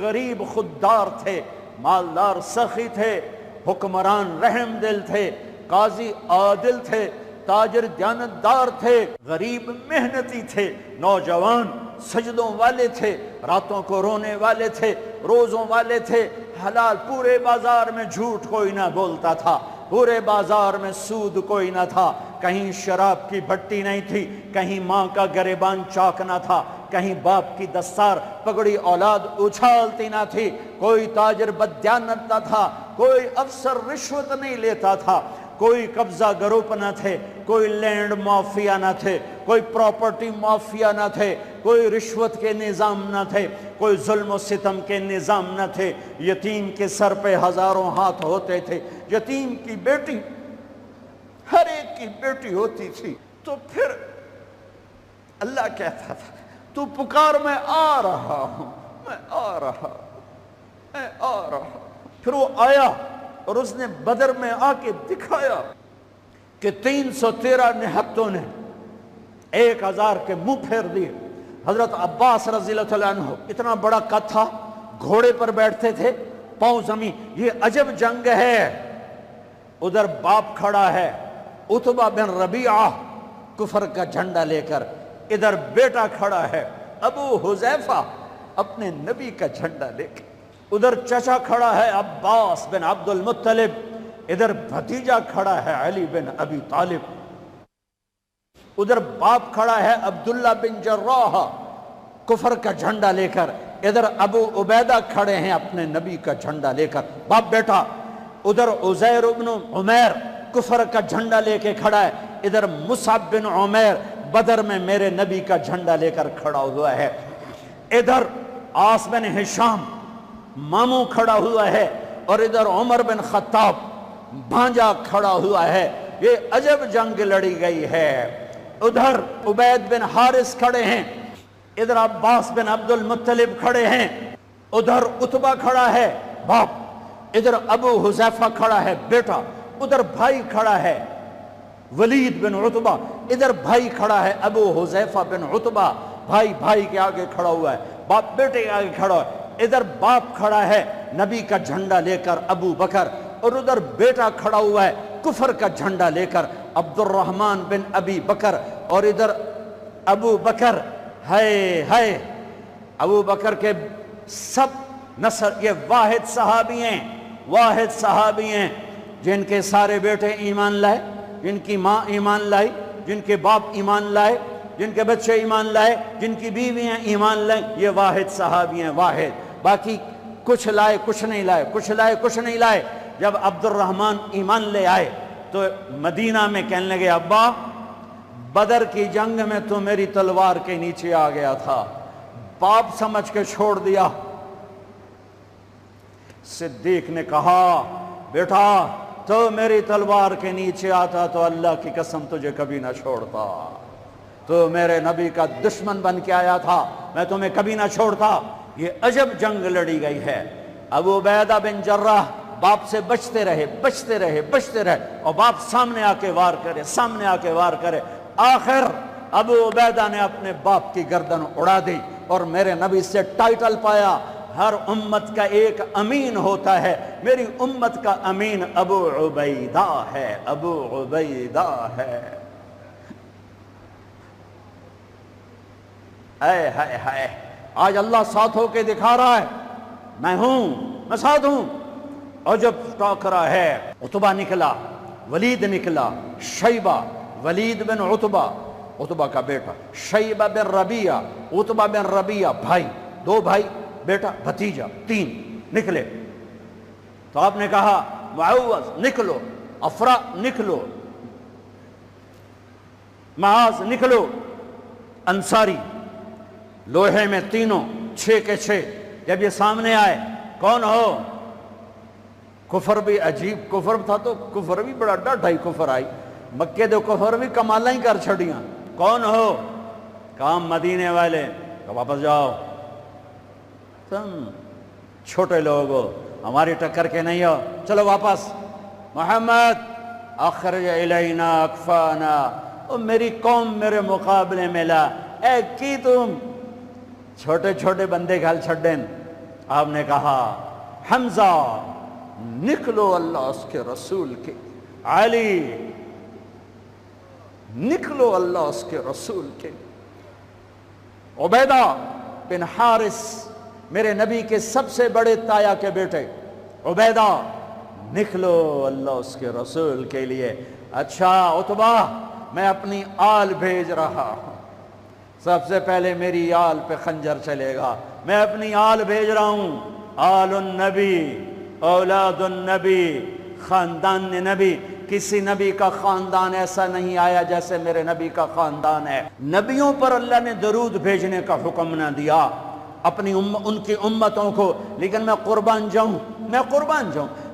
غریب خوددار تھے، مالدار سخی تھے، حکمران رحم دل تھے، قاضی عادل تھے، تاجر دیانتدار تھے، غریب محنتی تھے، نوجوان سجدوں والے تھے، راتوں کو رونے والے تھے، روزوں والے تھے، حلال، پورے بازار میں جھوٹ کوئی نہ بولتا تھا، پورے بازار میں سود کوئی نہ تھا، کہیں شراب کی بھٹی نہیں تھی، کہیں ماں کا گریبان چاک نہ تھا، کہیں باپ کی دستار پگڑی اولاد اچھالتی نہ تھی، کوئی تاجر بددیانت نہ تھا، کوئی افسر رشوت نہیں لیتا تھا، کوئی قبضہ گروپ نہ تھے، کوئی لینڈ مافیا نہ تھے، کوئی پراپرٹی مافیا نہ تھے، کوئی رشوت کے نظام نہ تھے، کوئی ظلم و ستم کے نظام نہ تھے، یتیم کے سر پہ ہزاروں ہاتھ ہوتے تھے، یتیم کی بیٹی ہر ایک کی بیٹی ہوتی تھی۔ تو پھر اللہ کہتا تھا تو پکار، میں آ رہا ہوں، میں آ رہا ہوں، میں آ رہا ہوں۔ پھر وہ آیا اور اس نے بدر میں آ کے دکھایا کہ 313 نہتوں نے 1000 کے منہ پھیر دیے۔ حضرت عباس رضی اللہ عنہ اتنا بڑا قد تھا، گھوڑے پر بیٹھتے تھے، پاؤں زمین، یہ عجب جنگ ہے۔ ادھر باپ کھڑا ہے عتبہ بن ربیعہ کفر کا جھنڈا لے کر، ادھر بیٹا کھڑا ہے ابو حذیفہ اپنے نبی کا جھنڈا لے کے، ادھر چچا کھڑا ہے عباس بن عبد المطلب، ادھر بھتیجا کھڑا ہے علی بن ابی طالب، ادھر باپ کھڑا ہے عبداللہ بن جراح کفر کا جھنڈا لے کر، ادھر ابو عبیدہ کھڑے ہیں اپنے نبی کا جھنڈا لے کر، باپ بیٹا، ادھر عزیر بن عمیر کفر کا جھنڈا لے کے کھڑا ہے، ادھر مصعب بن عمیر بدر میں میرے نبی کا جھنڈا لے کر کھڑا ہوا ہے، ادھر عاص بن ہشام ماموں کھڑا ہوا ہے، اور ادھر عمر بن خطاب بھانجا کھڑا ہوا ہے۔ یہ عجب جنگ لڑی گئی ہے۔ ادھر عبید بن حارث کھڑے ہیں، ادھر عباس بن عبد المطلب کھڑے ہیں، ادھر عتبہ کھڑا ہے باپ، ادھر ابو حذیفہ کھڑا ہے بیٹا، ادھر بھائی کھڑا ہے ولید بن عتبہ، ادھر بھائی کھڑا ہے ابو حذیفہ بن عتبہ، بھائی بھائی کے آگے کھڑا ہوا ہے، باپ بیٹے کے آگے کھڑا ہے، ادھر باپ کھڑا ہے نبی کا جھنڈا لے کر ابو بکر، اور ادھر بیٹا کھڑا ہوا ہے کفر کا جھنڈا لے کر عبد الرحمن بن ابی بکر، اور ادھر ابو بکر، ہائے ہائے، ابو بکر کے سب نصر، یہ واحد صحابی ہیں جن کے سارے بیٹے ایمان لائے، جن کی ماں ایمان لائی، جن کے باپ ایمان لائے، جن کے بچے ایمان لائے، جن کی بیویاں ایمان لائیں، یہ واحد صحابی ہیں، واحد۔ باقی کچھ لائے کچھ نہیں لائے، کچھ لائے کچھ نہیں لائے۔ جب عبد الرحمن ایمان لے آئے تو مدینہ میں کہنے لگے ابا بدر کی جنگ میں تو میری تلوار کے نیچے آ گیا تھا، باپ سمجھ کے چھوڑ دیا۔ صدیق نے کہا بیٹا تو میری تلوار کے نیچے آتا تو اللہ کی قسم تجھے کبھی نہ چھوڑتا، تو میرے نبی کا دشمن بن کے آیا تھا، میں تمہیں کبھی نہ چھوڑتا۔ یہ عجب جنگ لڑی گئی ہے۔ ابو عبیدہ بن جراح باپ سے بچتے رہے اور باپ سامنے آ کے وار کرے، آخر ابو عبیدہ نے اپنے باپ کی گردن اڑا دی اور میرے نبی سے ٹائٹل پایا، ہر امت کا ایک امین ہوتا ہے، میری امت کا امین ابو عبیدہ ہے۔ اے ہائے ہائے، آج اللہ ساتھ ہو کے دکھا رہا ہے، میں ساتھ ہوں۔ اور جب ٹاکرا ہے، عتبہ نکلا، ولید نکلا، شیبہ، ولید بن عتبہ کا بیٹا، شیبہ بن ربیعہ، عتبہ بن ربیعہ، بھائی، دو بھائی، بیٹا بھتیجا، 3 نکلے۔ تو آپ نے کہا معوذ نکلو، افرا نکلو، معاذ نکلو، انصاری لوہے میں تینوں 6 کے 6۔ جب یہ سامنے آئے، کون ہو؟ کفر بھی عجیب کفر تھا، تو کفر بھی بڑا ڈاڈھائی کفر آئی، مکے دے کفر بھی کمالہ ہی کر چھڑیاں۔ کون ہو؟ کام مدینے والے۔ تو واپس جاؤ، تم چھوٹے لوگ ہو، ہماری ٹکر کے نہیں ہو، چلو واپس۔ محمد اخرج الینا اکفانا، او میری قوم میرے مقابلے میں لا، اے کی تم چھوٹے بندے گھل چھڑیں۔ آپ نے کہا حمزہ نکلو اللہ اس کے رسول کے، علی نکلو اللہ اس کے رسول کے، عبیدہ بن حارث میرے نبی کے سب سے بڑے تایا کے بیٹے، عبیدہ نکلو اللہ اس کے رسول کے لیے۔ اچھا عتبہ، میں اپنی آل بھیج رہا ہوں، سب سے پہلے میری آل پہ خنجر چلے گا، میں اپنی آل بھیج رہا ہوں۔ آل النبی، اولاد النبی، خاندان نبی، کسی نبی کا خاندان ایسا نہیں آیا جیسے میرے نبی کا خاندان ہے۔ نبیوں پر اللہ نے درود بھیجنے کا حکم نہ دیا ان کی امتوں کو، لیکن میں قربان جاؤں،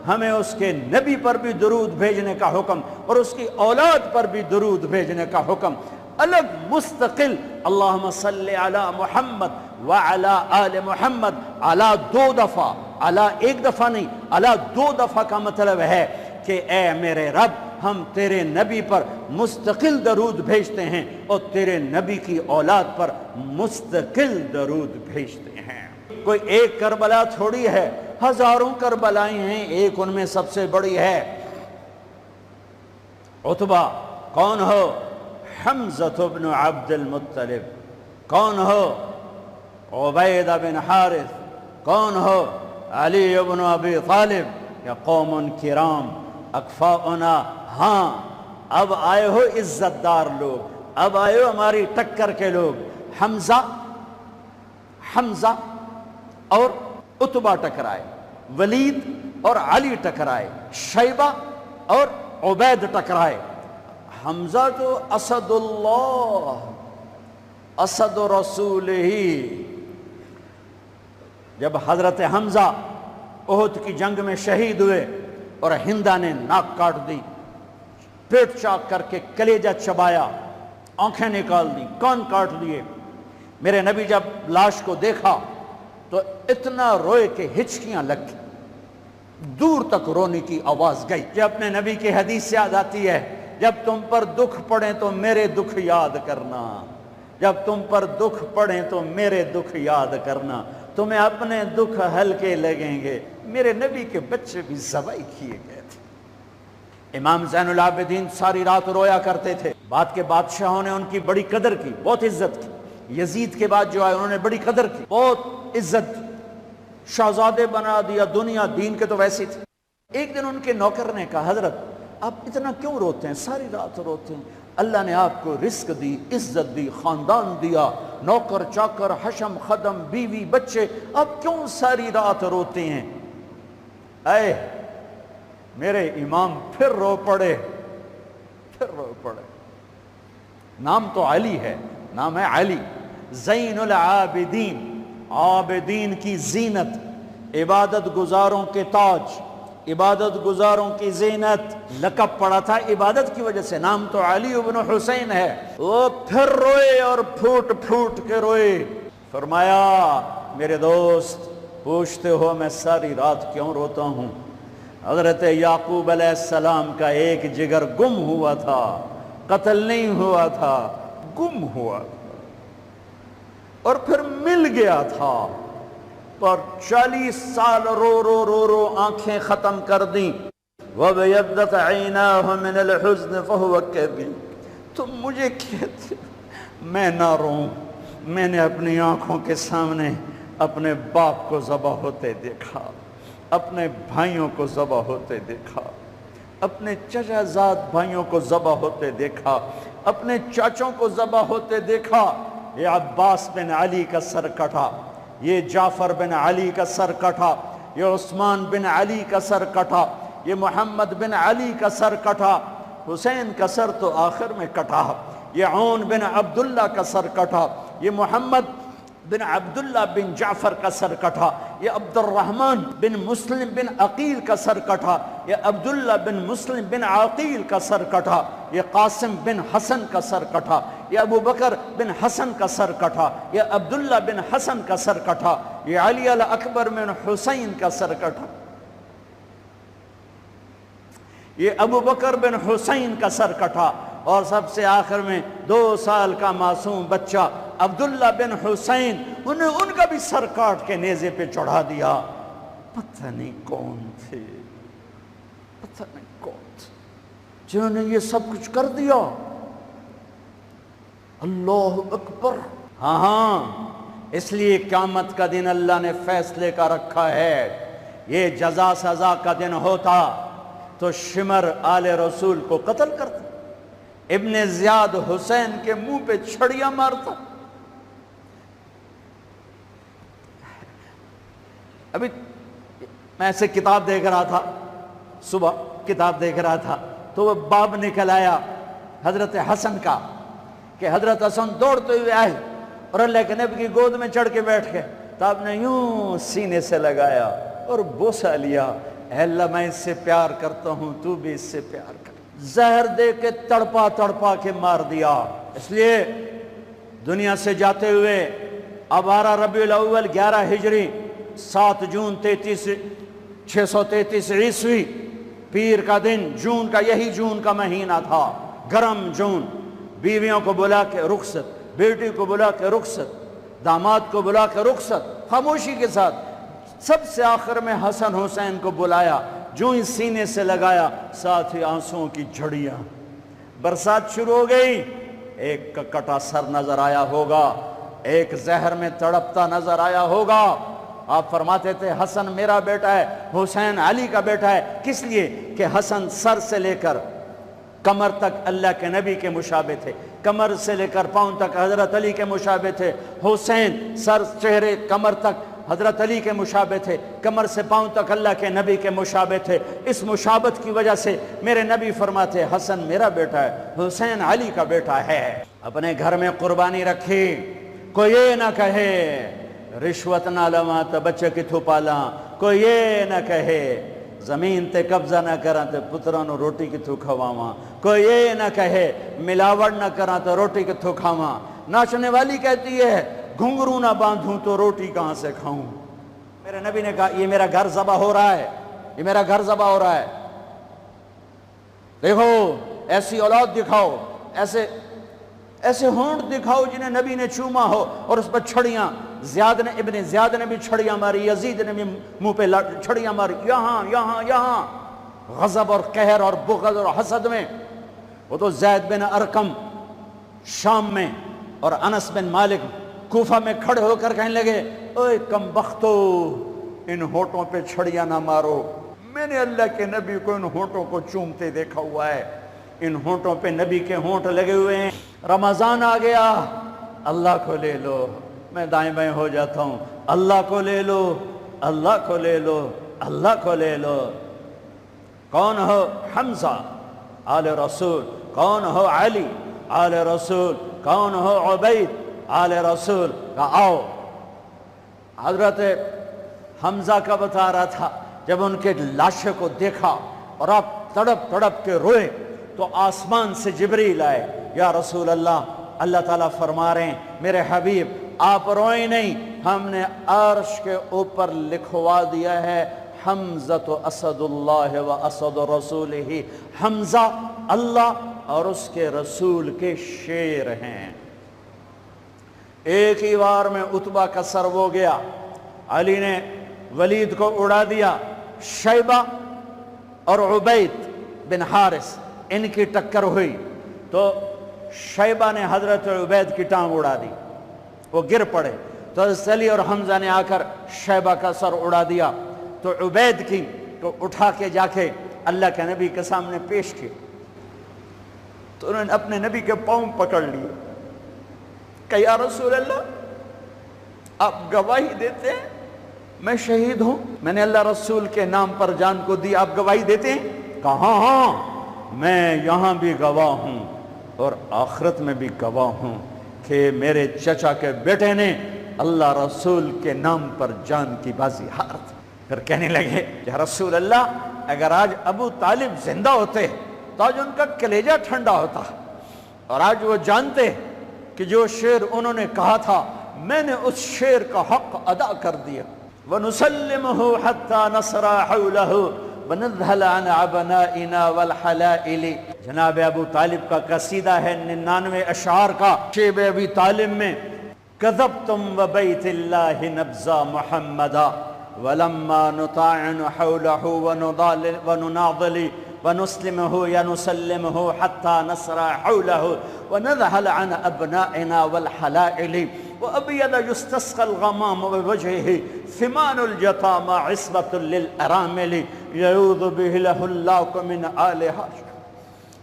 ہمیں اس کے نبی پر بھی درود بھیجنے کا حکم اور اس کی اولاد پر بھی درود بھیجنے کا حکم، الگ مستقل۔ اللہم صلی علی محمد وعلی آل محمد، علی 2 دفعہ، علی 1 دفعہ نہیں، علی 2 دفعہ کا مطلب ہے کہ اے میرے رب، ہم تیرے نبی پر مستقل درود بھیجتے ہیں اور تیرے نبی کی اولاد پر مستقل درود بھیجتے ہیں۔ کوئی ایک کربلا تھوڑی ہے، ہزاروں کربلائیں ہیں، ایک ان میں سب سے بڑی ہے۔ عتبہ کون ہو؟ حمزہ بن عبد المطلب۔ کون ہو؟ عبیدہ بن حارث۔ کون ہو؟ علی بن ابی طالب۔ یا قوم کرام اکفاؤنا، ہاں اب آئے ہو عزت دار لوگ، اب آئے ہو ہماری ٹکر کے لوگ۔ حمزہ اور عتبہ ٹکرائے، ولید اور علی ٹکرائے، شیبہ اور عبید ٹکرائے۔ حمزہ تو اسد اللہ، اسد رسول ہی۔ جب حضرت حمزہ احد کی جنگ میں شہید ہوئے اور ہندہ نے ناک کاٹ دی، پیٹ چاک کر کے کلیجہ چبایا، آنکھیں نکال دی، کان کاٹ دیے، میرے نبی جب لاش کو دیکھا تو اتنا روئے کہ ہچکیاں لگ گئی، دور تک رونے کی آواز گئی۔ جب اپنے نبی کی حدیث یاد آتی ہے، جب تم پر دکھ پڑے تو میرے دکھ یاد کرنا، جب تم پر دکھ پڑے تو میرے دکھ یاد کرنا، تمہیں اپنے دکھ ہلکے لگیں گے۔ میرے نبی کے بچے بھی ذبح کیے گئے تھے۔ امام زین العابدین ساری رات رویا کرتے تھے۔ بعد کے بادشاہوں نے ان کی بڑی قدر کی، بہت عزت کی۔ یزید کے بعد جو آئے انہوں نے بڑی قدر کی، بہت عزت کی۔ شہزادے بنا دیا، دنیا دین کے تو ویسی تھی۔ ایک دن ان کے نوکر نے کہا حضرت آپ اتنا کیوں روتے ہیں، ساری رات روتے ہیں؟ اللہ نے آپ کو رزق دی، عزت دی، خاندان دیا، نوکر چاکر، حشم خدم، بیوی بچے، آپ کیوں ساری رات روتے ہیں؟ اے میرے امام پھر رو پڑے، پھر رو پڑے۔ نام تو علی ہے، نام ہے علی، زین العابدین، عابدین کی زینت، عبادت گزاروں کے تاج، عبادت گزاروں کی زینت، لقب پڑا تھا عبادت کی وجہ سے، نام تو علی ابن حسین ہے۔ وہ پھر روئے اور پھوٹ پھوٹ کے روئے۔ فرمایا میرے دوست پوچھتے ہو میں ساری رات کیوں روتا ہوں؟ حضرت یعقوب علیہ السلام کا ایک جگر گم ہوا تھا، قتل نہیں ہوا تھا، گم ہوا تھا اور پھر مل گیا تھا، پر 40 سال رو رو رو رو آنکھیں ختم کر دیں۔ وَبَيَضَّتْ عَيْنَاهُ مِنَ الْحُزْنِ فَهُوَ كَظِيمٌ۔ تم مجھے کہتے میں نہ روں، میں نے اپنی آنکھوں کے سامنے اپنے باپ کو ذبح ہوتے دیکھا، اپنے بھائیوں کو ذبح ہوتے دیکھا، اپنے چچا زاد بھائیوں کو ذبح ہوتے دیکھا، اپنے چاچوں کو ذبح ہوتے دیکھا۔ یہ عباس بن علی کا سر کٹا، یہ جعفر بن علی کا سر کٹا، یہ عثمان بن علی کا سر کٹا، یہ محمد بن علی کا سر کٹا، حسین کا سر تو آخر میں کٹا، یہ عون بن عبداللہ کا سر کٹا، یہ محمد بن عبداللہ بن جعفر کا سر کٹا، یہ عبد الرحمن بن مسلم بن عقیل کا سر کٹا، یہ عبداللہ بن مسلم بن عقیل کا سر کٹا، یہ قاسم بن حسن کا سر کٹا، یہ ابو بکر بن حسن کا سر کٹا، یہ عبداللہ بن حسن کا سر کٹا، یہ علی الاکبر بن حسین کا سر کٹا، یہ ابو بکر بن حسین کا سر کٹا، اور سب سے آخر میں 2 سال کا معصوم بچہ عبداللہ بن حسین، ان کا بھی سر کاٹ کے نیزے پہ چڑھا دیا۔ پتہ نہیں کون تھے، پتہ نہیں کون تھے جنہوں نے یہ سب کچھ کر دیا۔ اللہ اکبر۔ ہاں اس لیے قیامت کا دن اللہ نے فیصلے کا رکھا ہے، یہ جزا سزا کا دن ہوتا تو شمر آل رسول کو قتل کرتا، ابن زیاد حسین کے منہ پہ چھڑیاں مارتا۔ ابھی میں ایسے کتاب دیکھ رہا تھا، صبح کتاب دیکھ رہا تھا تو وہ باب نکل آیا حضرت حسن کا، کہ حضرت حسن دوڑتے ہوئے آئے اور اللہ کے نبی کی گود میں چڑھ کے بیٹھ گئے، تو آپ نے یوں سینے سے لگایا اور بوسہ لیا، اے اللہ میں اس سے پیار کرتا ہوں، تو بھی اس سے پیار کر۔ زہر دے کے تڑپا تڑپا کے مار دیا۔ اس لیے دنیا سے جاتے ہوئے اب 12 ربیع الاول 11 ہجری 7 جون 633 عیسوی پیر کا دن، جون کا، یہی جون کا مہینہ تھا، گرم جون۔ بیویوں کو بلا کے رخصت، بیٹی کو بلا کے رخصت، داماد کو بلا کے رخصت، خاموشی کے ساتھ۔ سب سے آخر میں حسن حسین کو بلایا، جو ہی سینے سے لگایا ساتھ ہی آنسوؤں کی جھڑیاں، برسات شروع ہو گئی۔ ایک کا کٹا سر نظر آیا ہوگا، ایک زہر میں تڑپتا نظر آیا ہوگا۔ آپ فرماتے تھے حسن میرا بیٹا ہے، حسین علی کا بیٹا ہے، کس لیے کہ حسن سر سے لے کر کمر تک اللہ کے نبی کے مشابہ تھے، کمر سے لے کر پاؤں تک حضرت علی کے مشابہ تھے۔ حسین سر چہرے کمر تک حضرت علی کے مشابہ تھے، کمر سے پاؤں تک اللہ کے نبی کے مشابہ تھے۔ اس مشابہت کی وجہ سے میرے نبی فرماتے حسن میرا بیٹا ہے، حسین علی کا بیٹا ہے۔ اپنے گھر میں قربانی رکھی، کوئی یہ نہ کہے رشوت نہ لواں تو بچے کی تھوپالاں، کوئی یہ نہ کہے زمین تے قبضہ نہ کراں تے پتراں نو روٹی کتھوں کھواواں، کوئی یہ نہ کہے ملاوٹ نہ کراں تو روٹی کتھوں کھاواں۔ ناچنے والی کہتی ہے گھنگرو نہ باندھوں تو روٹی کہاں سے کھاؤں۔ میرے نبی نے کہا یہ میرا گھر ذبح ہو رہا ہے، یہ میرا گھر ذبح ہو رہا ہے، دیکھو ایسی اولاد دکھاؤ، ایسے ہونٹ دکھاؤ جنہیں نبی نے چوما ہو، اور اس پر چھڑیاں، ابن زیاد نے بھی چھڑیاں ماری، یزید نے بھی منہ پہ چھڑیاں ماری، یہاں یہاں یہاں، غضب اور قہر اور بغض اور حسد میں۔ وہ تو زید بن ارقم شام میں اور انس بن مالک کوفہ میں کھڑے ہو کر کہنے لگے اوے کم بختو، ان ہونٹوں پہ چھڑیاں نہ مارو، میں نے اللہ کے نبی کو ان ہونٹوں کو چومتے دیکھا ہوا ہے، ان ہونٹوں پہ نبی کے ہونٹ لگے ہوئے ہیں۔ رمضان آ گیا، اللہ کو لے لو، میں دائیں بائیں ہو جاتا ہوں، اللہ کو لے لو، اللہ کو لے لو، اللہ کو لے لو۔ کون ہو؟ حمزہ آل رسول، کون ہو؟ علی آل رسول، کون ہو؟ عبید آل رسول۔ کہا آؤ۔ حضرت حمزہ کا بتا رہا تھا جب ان کے لاشے کو دیکھا اور آپ تڑپ تڑپ کے روئے تو آسمان سے جبریل آئے، یا رسول اللہ، اللہ تعالیٰ فرما رہے ہیں میرے حبیب آپ روئیں نہیں، ہم نے عرش کے اوپر لکھوا دیا ہے حمزہ اسد اللہ و اسد رسولہ، حمزہ اللہ اور اس کے رسول کے شیر ہیں۔ ایک ہی وار میں عتبہ کا سر ہو گیا، علی نے ولید کو اڑا دیا، شیبہ اور عبید بن حارث ان کی ٹکر ہوئی تو شیبہ نے حضرت عبید کی ٹانگ اڑا دی، وہ گر پڑے تو حضرت علی اور حمزہ نے آ کر شیبہ کا سر اڑا دیا تو عبید کی کو اٹھا کے جا کے اللہ کے نبی کے سامنے پیش کیے تو انہوں نے اپنے نبی کے پاؤں پکڑ لیے کہ یا رسول اللہ آپ گواہی دیتے ہیں میں شہید ہوں، میں نے اللہ رسول کے نام پر جان کو دی، آپ گواہی دیتے ہیں؟ کہا ہاں میں یہاں بھی گواہ ہوں اور آخرت میں بھی گواہ ہوں کہ میرے چچا کے بیٹے نے اللہ رسول کے نام پر جان کی بازی ہار دی۔ پھر کہنے لگے یا رسول اللہ اگر آج ابو طالب زندہ ہوتے تو آج ان کا کلیجہ ٹھنڈا ہوتا، اور آج وہ جانتے کہ جو شعر انہوں نے کہا تھا میں نے اس شعر کا حق ادا کر دیا۔ وَنُسَلِّمُهُ حَتَّى نَصْرَ حَوْلَهُ وَنَذْهَلَ عَنْ عَبْنَائِنَا وَالْحَلَائِلِ۔ جناب ابو طالب کا قصیدہ ہے 99 اشعار کا، شیب ابی طالب میں كذبتم وبيت الله نبزا محمدا ولما نطاعن حوله ونناضل ونسلمه ينسلمه حتى نسرى حوله ونذهل عن أبنائنا والحلائل وأبيض يستسقى الغمام بوجهه ثمان الجطامى عصبة للأرامل يعوذ به له الله من آل هاشم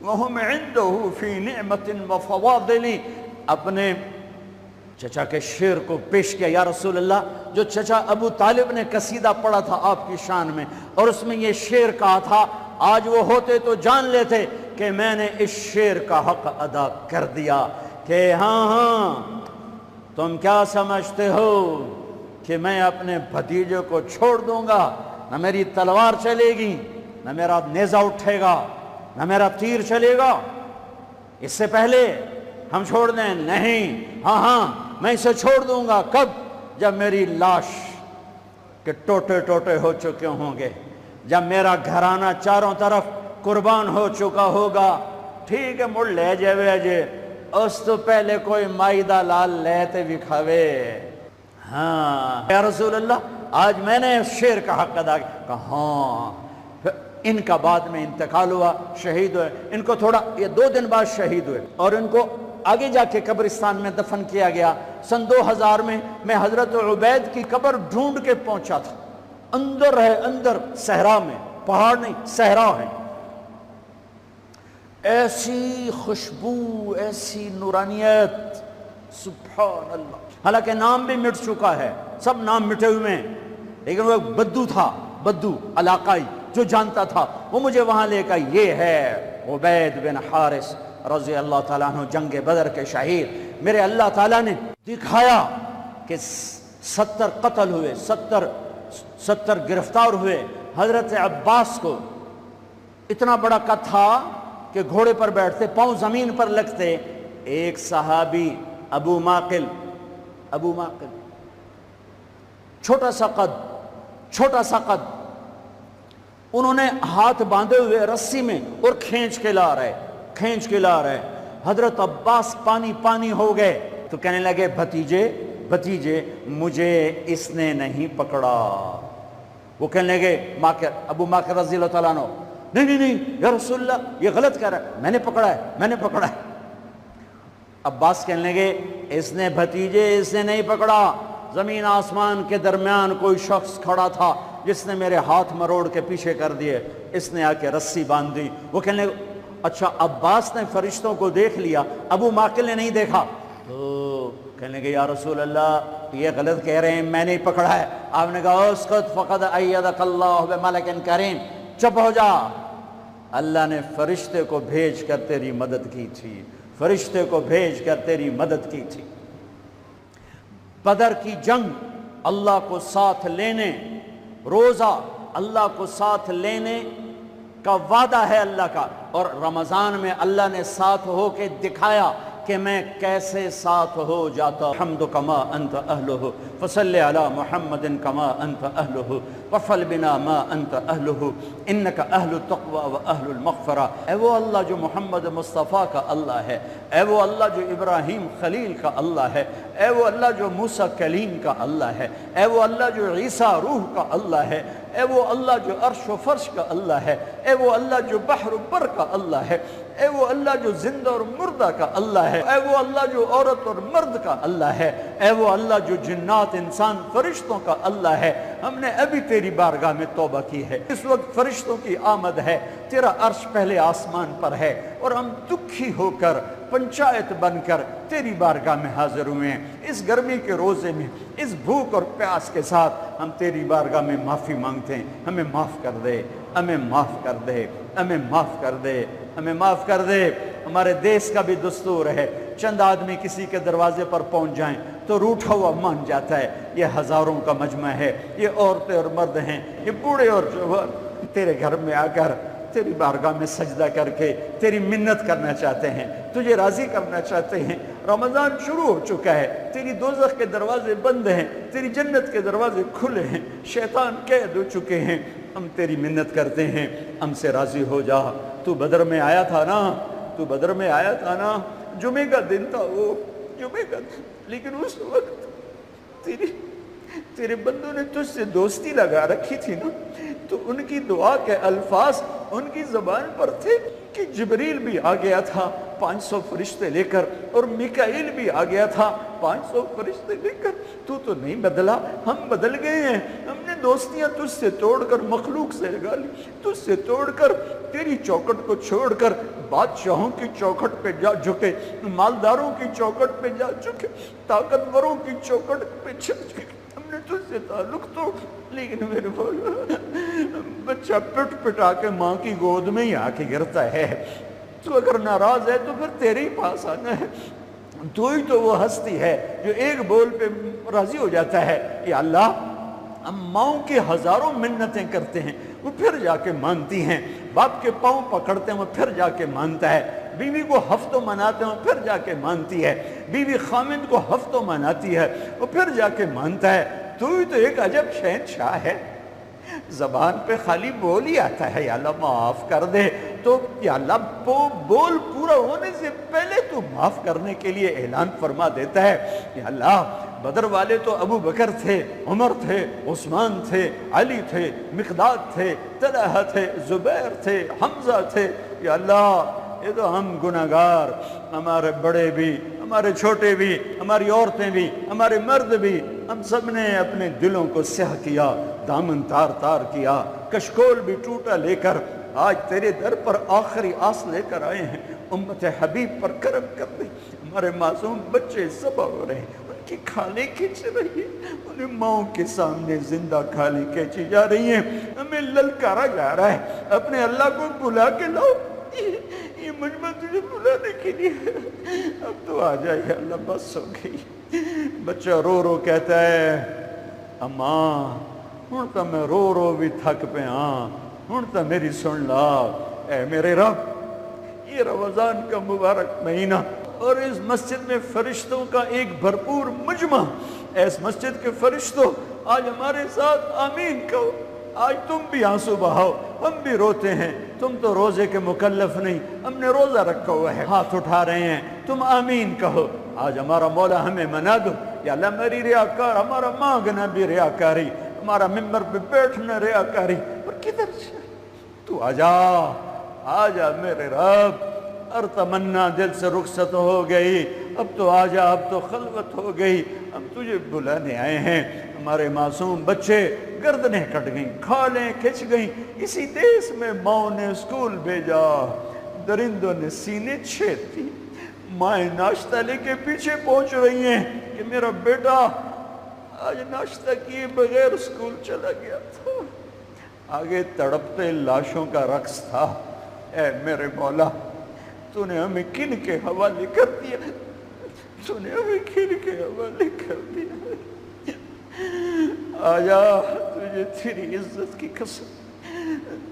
وهم عنده في نعمة وفواضل۔ اپنے چچا کے شعر کو پیش کیا، یا رسول اللہ جو چچا ابو طالب نے قصیدہ پڑھا تھا آپ کی شان میں اور اس میں یہ شعر کہا تھا، آج وہ ہوتے تو جان لیتے کہ میں نے اس شعر کا حق ادا کر دیا کہ ہاں تم کیا سمجھتے ہو کہ میں اپنے بھتیجے کو چھوڑ دوں گا؟ نہ میری تلوار چلے گی، نہ میرا نیزہ اٹھے گا، نہ میرا تیر چلے گا، اس سے پہلے ہم چھوڑ دیں؟ نہیں، ہاں میں اسے چھوڑ دوں گا۔ کب؟ جب میری لاش کے ٹوٹے ٹوٹے ہو چکے ہوں گے، جب میرا گھرانہ چاروں طرف قربان ہو چکا ہوگا۔ ٹھیک ہے مڑ لے جائے جے، اس تو پہلے کوئی مائدہ لال لیتے بھی کھاوے۔ ہاں یا رسول اللہ آج میں نے شعر کا حق ادا کیا۔ ہاں۔ پھر ان کا بعد میں انتقال ہوا، شہید ہوئے، ان کو تھوڑا یہ 2 دن بعد شہید ہوئے اور ان کو آگے جا کے قبرستان میں دفن کیا گیا۔ سن 2000 میں حضرت عبید کی قبر ڈھونڈ کے پہنچا تھا، اندر ہے، اندر صحرا میں، پہاڑ نہیں صحرا ہے، ایسی خوشبو، ایسی نورانیت، سبحان اللہ۔ حالانکہ نام بھی مٹ چکا ہے، سب نام مٹے ہوئے ہیں، لیکن وہ ایک بدو تھا، بدو علاقائی جو جانتا تھا، وہ مجھے وہاں لے کر، یہ ہے عبید بن حارث رضی اللہ تعالیٰ عنہ، جنگ بدر کے شہید۔ میرے اللہ تعالیٰ نے دکھایا کہ 70 قتل ہوئے، 70 گرفتار ہوئے۔ حضرت عباس کو اتنا بڑا قد تھا کہ گھوڑے پر بیٹھتے، پاؤں زمین پر لگتے۔ ایک صحابی ابو معقل، چھوٹا سا قد، انہوں نے ہاتھ باندھے ہوئے رسی میں اور کھینچ کے لا رہے۔ حضرت عباس پانی ہو گئے تو کہنے لگے بھتیجے مجھے اس نے نہیں پکڑا۔ وہ کہنے لگے ابو معقل رضی اللہ تعالیٰ عنہ، نہیں یا رسول اللہ یہ غلط کہہ رہا ہے، میں نے پکڑا ہے۔ عباس کہنے لگے اس نے نہیں پکڑا، زمین آسمان کے درمیان کوئی شخص کھڑا تھا جس نے میرے ہاتھ مروڑ کے پیچھے کر دیے، اس نے آ کے رسی باندھ دی۔ وہ کہنے لگے اچھا عباس نے فرشتوں کو دیکھ لیا، ابو معقل نے نہیں دیکھا، تو کہنے لگے یا رسول اللہ یہ غلط کہہ رہے ہیں، میں نہیں پکڑا ہے۔ آپ نے کہا اسکت فقد ایدک اللہ بملک کریم، چپ ہو جا، اللہ نے فرشتے کو بھیج کر تیری مدد کی تھی، فرشتے کو بھیج کر تیری مدد کی تھی۔ بدر کی جنگ اللہ کو ساتھ لینے، روزہ اللہ کو ساتھ لینے کا وعدہ ہے اللہ کا، اور رمضان میں اللہ نے ساتھ ہو کے دکھایا کہ میں کیسے ساتھ ہو جاتا۔ حمد کما انت اہلہ فصل علی محمد کما انت اہلہ وفل بنا ما انت اہلہ انک اہل التقوی و اہل المغفرہ۔ اے وہ اللہ جو محمد مصطفیٰ کا اللہ ہے، اے وہ اللہ جو ابراہیم خلیل کا اللہ ہے، اے وہ اللہ جو موسیٰ کلیم کا اللہ ہے، اے وہ اللہ جو عیسیٰ روح کا اللہ ہے، اے وہ اللہ جو عرش و فرش کا اللہ ہے، اے وہ اللہ جو بحر و بر کا اللہ ہے، اے وہ اللہ جو زندہ اور مردہ کا اللہ ہے، اے وہ اللہ جو عورت اور مرد کا اللہ ہے، اے وہ اللہ جو جنات انسان فرشتوں کا اللہ ہے۔ ہم نے ابھی تیری بارگاہ میں توبہ کی ہے، اس وقت فرشتوں کی آمد ہے، تیرا عرش پہلے آسمان پر ہے، اور ہم دکھی ہو کر پنچایت بن کر تیری بارگاہ میں حاضر ہوئے ہیں۔ اس گرمی کے روزے میں اس بھوک اور پیاس کے ساتھ ہم تیری بارگاہ میں معافی مانگتے ہیں، ہمیں معاف کر دے، ہمیں معاف کر دے، ہمیں معاف کر دے، ہمیں معاف کر دے۔ ہمارے دیس کا بھی دستور ہے، چند آدمی کسی کے دروازے پر پہنچ جائیں تو روٹھا ہوا مان جاتا ہے۔ یہ ہزاروں کا مجمع ہے، یہ عورتیں اور مرد ہیں، یہ بوڑھے اور جوان تیرے گھر میں آ کر تیری بارگاہ میں سجدہ کر کے تیری منت کرنا چاہتے ہیں، تجھے راضی کرنا چاہتے ہیں۔ رمضان شروع ہو چکا ہے، تیری دوزخ کے دروازے بند ہیں، تیری جنت کے دروازے کھلے ہیں، شیطان قید ہو چکے ہیں۔ ہم تیری منت کرتے ہیں، ہم سے راضی ہو جا۔ تو بدر میں آیا تھا نا، تو بدر میں آیا تھا نا، جمعے کا دن تھا وہ، جمعے کا دن، لیکن اس وقت تیرے بندوں نے تجھ سے دوستی لگا رکھی تھی نا، تو ان کی دعا کے الفاظ ان کی زبان پر تھے کہ جبریل بھی آ گیا تھا 500 فرشتے لے کر، اور میکائیل بھی آ گیا تھا 500 فرشتے لے کر۔ تو نہیں بدلا، ہم بدل گئے ہیں۔ ہم نے دوستیاں تجھ سے توڑ کر مخلوق سے لگا لی، تجھ سے توڑ کر تیری چوکٹ کو چھوڑ کر بادشاہوں کی چوکٹ پہ جا جھکے، مالداروں کی چوکٹ پہ جا چکے، طاقتوروں کی چوکٹ پہ جا چکے۔ ہم نے تجھ سے تعلق توڑ، لیکن میرے مولا بچہ پٹ پٹا کے ماں کی گود میں ہی آ کے گرتا ہے۔ تو اگر ناراض ہے تو پھر تیرے ہی پاس آنا ہے۔ تو ہی تو وہ ہستی ہے جو ایک بول پہ راضی ہو جاتا ہے کہ اللہ ہم ماؤں کی ہزاروں منتیں کرتے ہیں، وہ پھر جا کے مانتی ہیں۔ باپ کے پاؤں پکڑتے ہیں، وہ پھر جا کے مانتا ہے۔ بیوی کو ہفتوں مناتے ہیں، وہ پھر جا کے مانتی ہے۔ بیوی خامند کو ہفتوں مناتی ہے، وہ پھر جا کے مانتا ہے۔ تو ہی تو ایک عجب شہنشاہ ہے، زبان پہ خالی بول ہی آتا ہے یا اللہ معاف کر دے، تو یا اللہ بول پورا ہونے سے پہلے تو معاف کرنے کے لیے اعلان فرما دیتا ہے کہ اللہ بدر والے تو ابو بکر تھے، عمر تھے، عثمان تھے، علی تھے، مقداد تھے، طلحہ تھے، زبیر تھے، حمزہ تھے۔ یا اللہ یہ تو ہم گناہگار، ہمارے بڑے بھی، ہمارے چھوٹے بھی، ہماری عورتیں بھی، ہمارے مرد بھی، ہم سب نے اپنے دلوں کو سیاہ کیا، دامن تار تار کیا، کشکول بھی ٹوٹا لے کر آج تیرے در پر آخری آس لے کر آئے ہیں۔ امت حبیب پر کرم کر دے۔ ہمارے معصوم بچے ذبح ہو رہے ہیں، ان کی کھالیں کھینچ رہی ہیں، انہیں ماؤں کے سامنے زندہ کھالیں کھینچی جا رہی ہیں۔ ہمیں للکارا جا رہا ہے، اپنے اللہ کو بلا کے لاؤ، یہ مجمع تجھے بلانے کے لیے ہے۔ اب تو آ جائے اللہ، بس ہو گئی۔ بچہ رو رو کہتا ہے اماں ہن تو میں رو رو بھی تھک پہ ہاں، ہن تو میری سن لا۔ اے میرے رب، یہ رمضان کا مبارک مہینہ اور اس مسجد میں فرشتوں کا ایک بھرپور مجمع، اس مسجد کے فرشتوں آج ہمارے ساتھ آمین کہو۔ آج تم بھی آنسو بہاؤ، ہم بھی روتے ہیں، تم تو روزے کے مکلف نہیں، ہم نے روزہ رکھا ہوا ہے، ہاتھ اٹھا رہے ہیں، تم آمین کہو۔ آج ہمارا مولا ہمیں منا دو یا اللہ، میری ریاکار، ہمارا مانگنا بھی ریاکاری، ہمارا ممبر پہ بیٹھنا ریاکاری، پر کدھر سے تو آجا، آجا میرے رب۔ ہر تمنا دل سے رخصت ہو گئی، اب تو آجا، اب تو خلوت ہو گئی، ہم تجھے بلانے آئے ہیں، ہمارے معصوم بچے گردنیں کٹ گئیں، کھالیں کھچ گئیں، اسی دیس میں ماں نے اسکول بھیجا، درندوں نے سینے چھید دی، مائیں ناشتہ لے کے پیچھے پہنچ رہی ہیں کہ میرا بیٹا آج ناشتہ کیے بغیر اسکول چلا گیا تھا۔ آگے تڑپتے لاشوں کا رقص تھا۔ اے میرے مولا، تو نے ہمیں کن کے حوالے کر دیا، تو نے ہمیں کن کے حوالے کر دیا۔ آجا، تجھے تیری عزت کی قسم،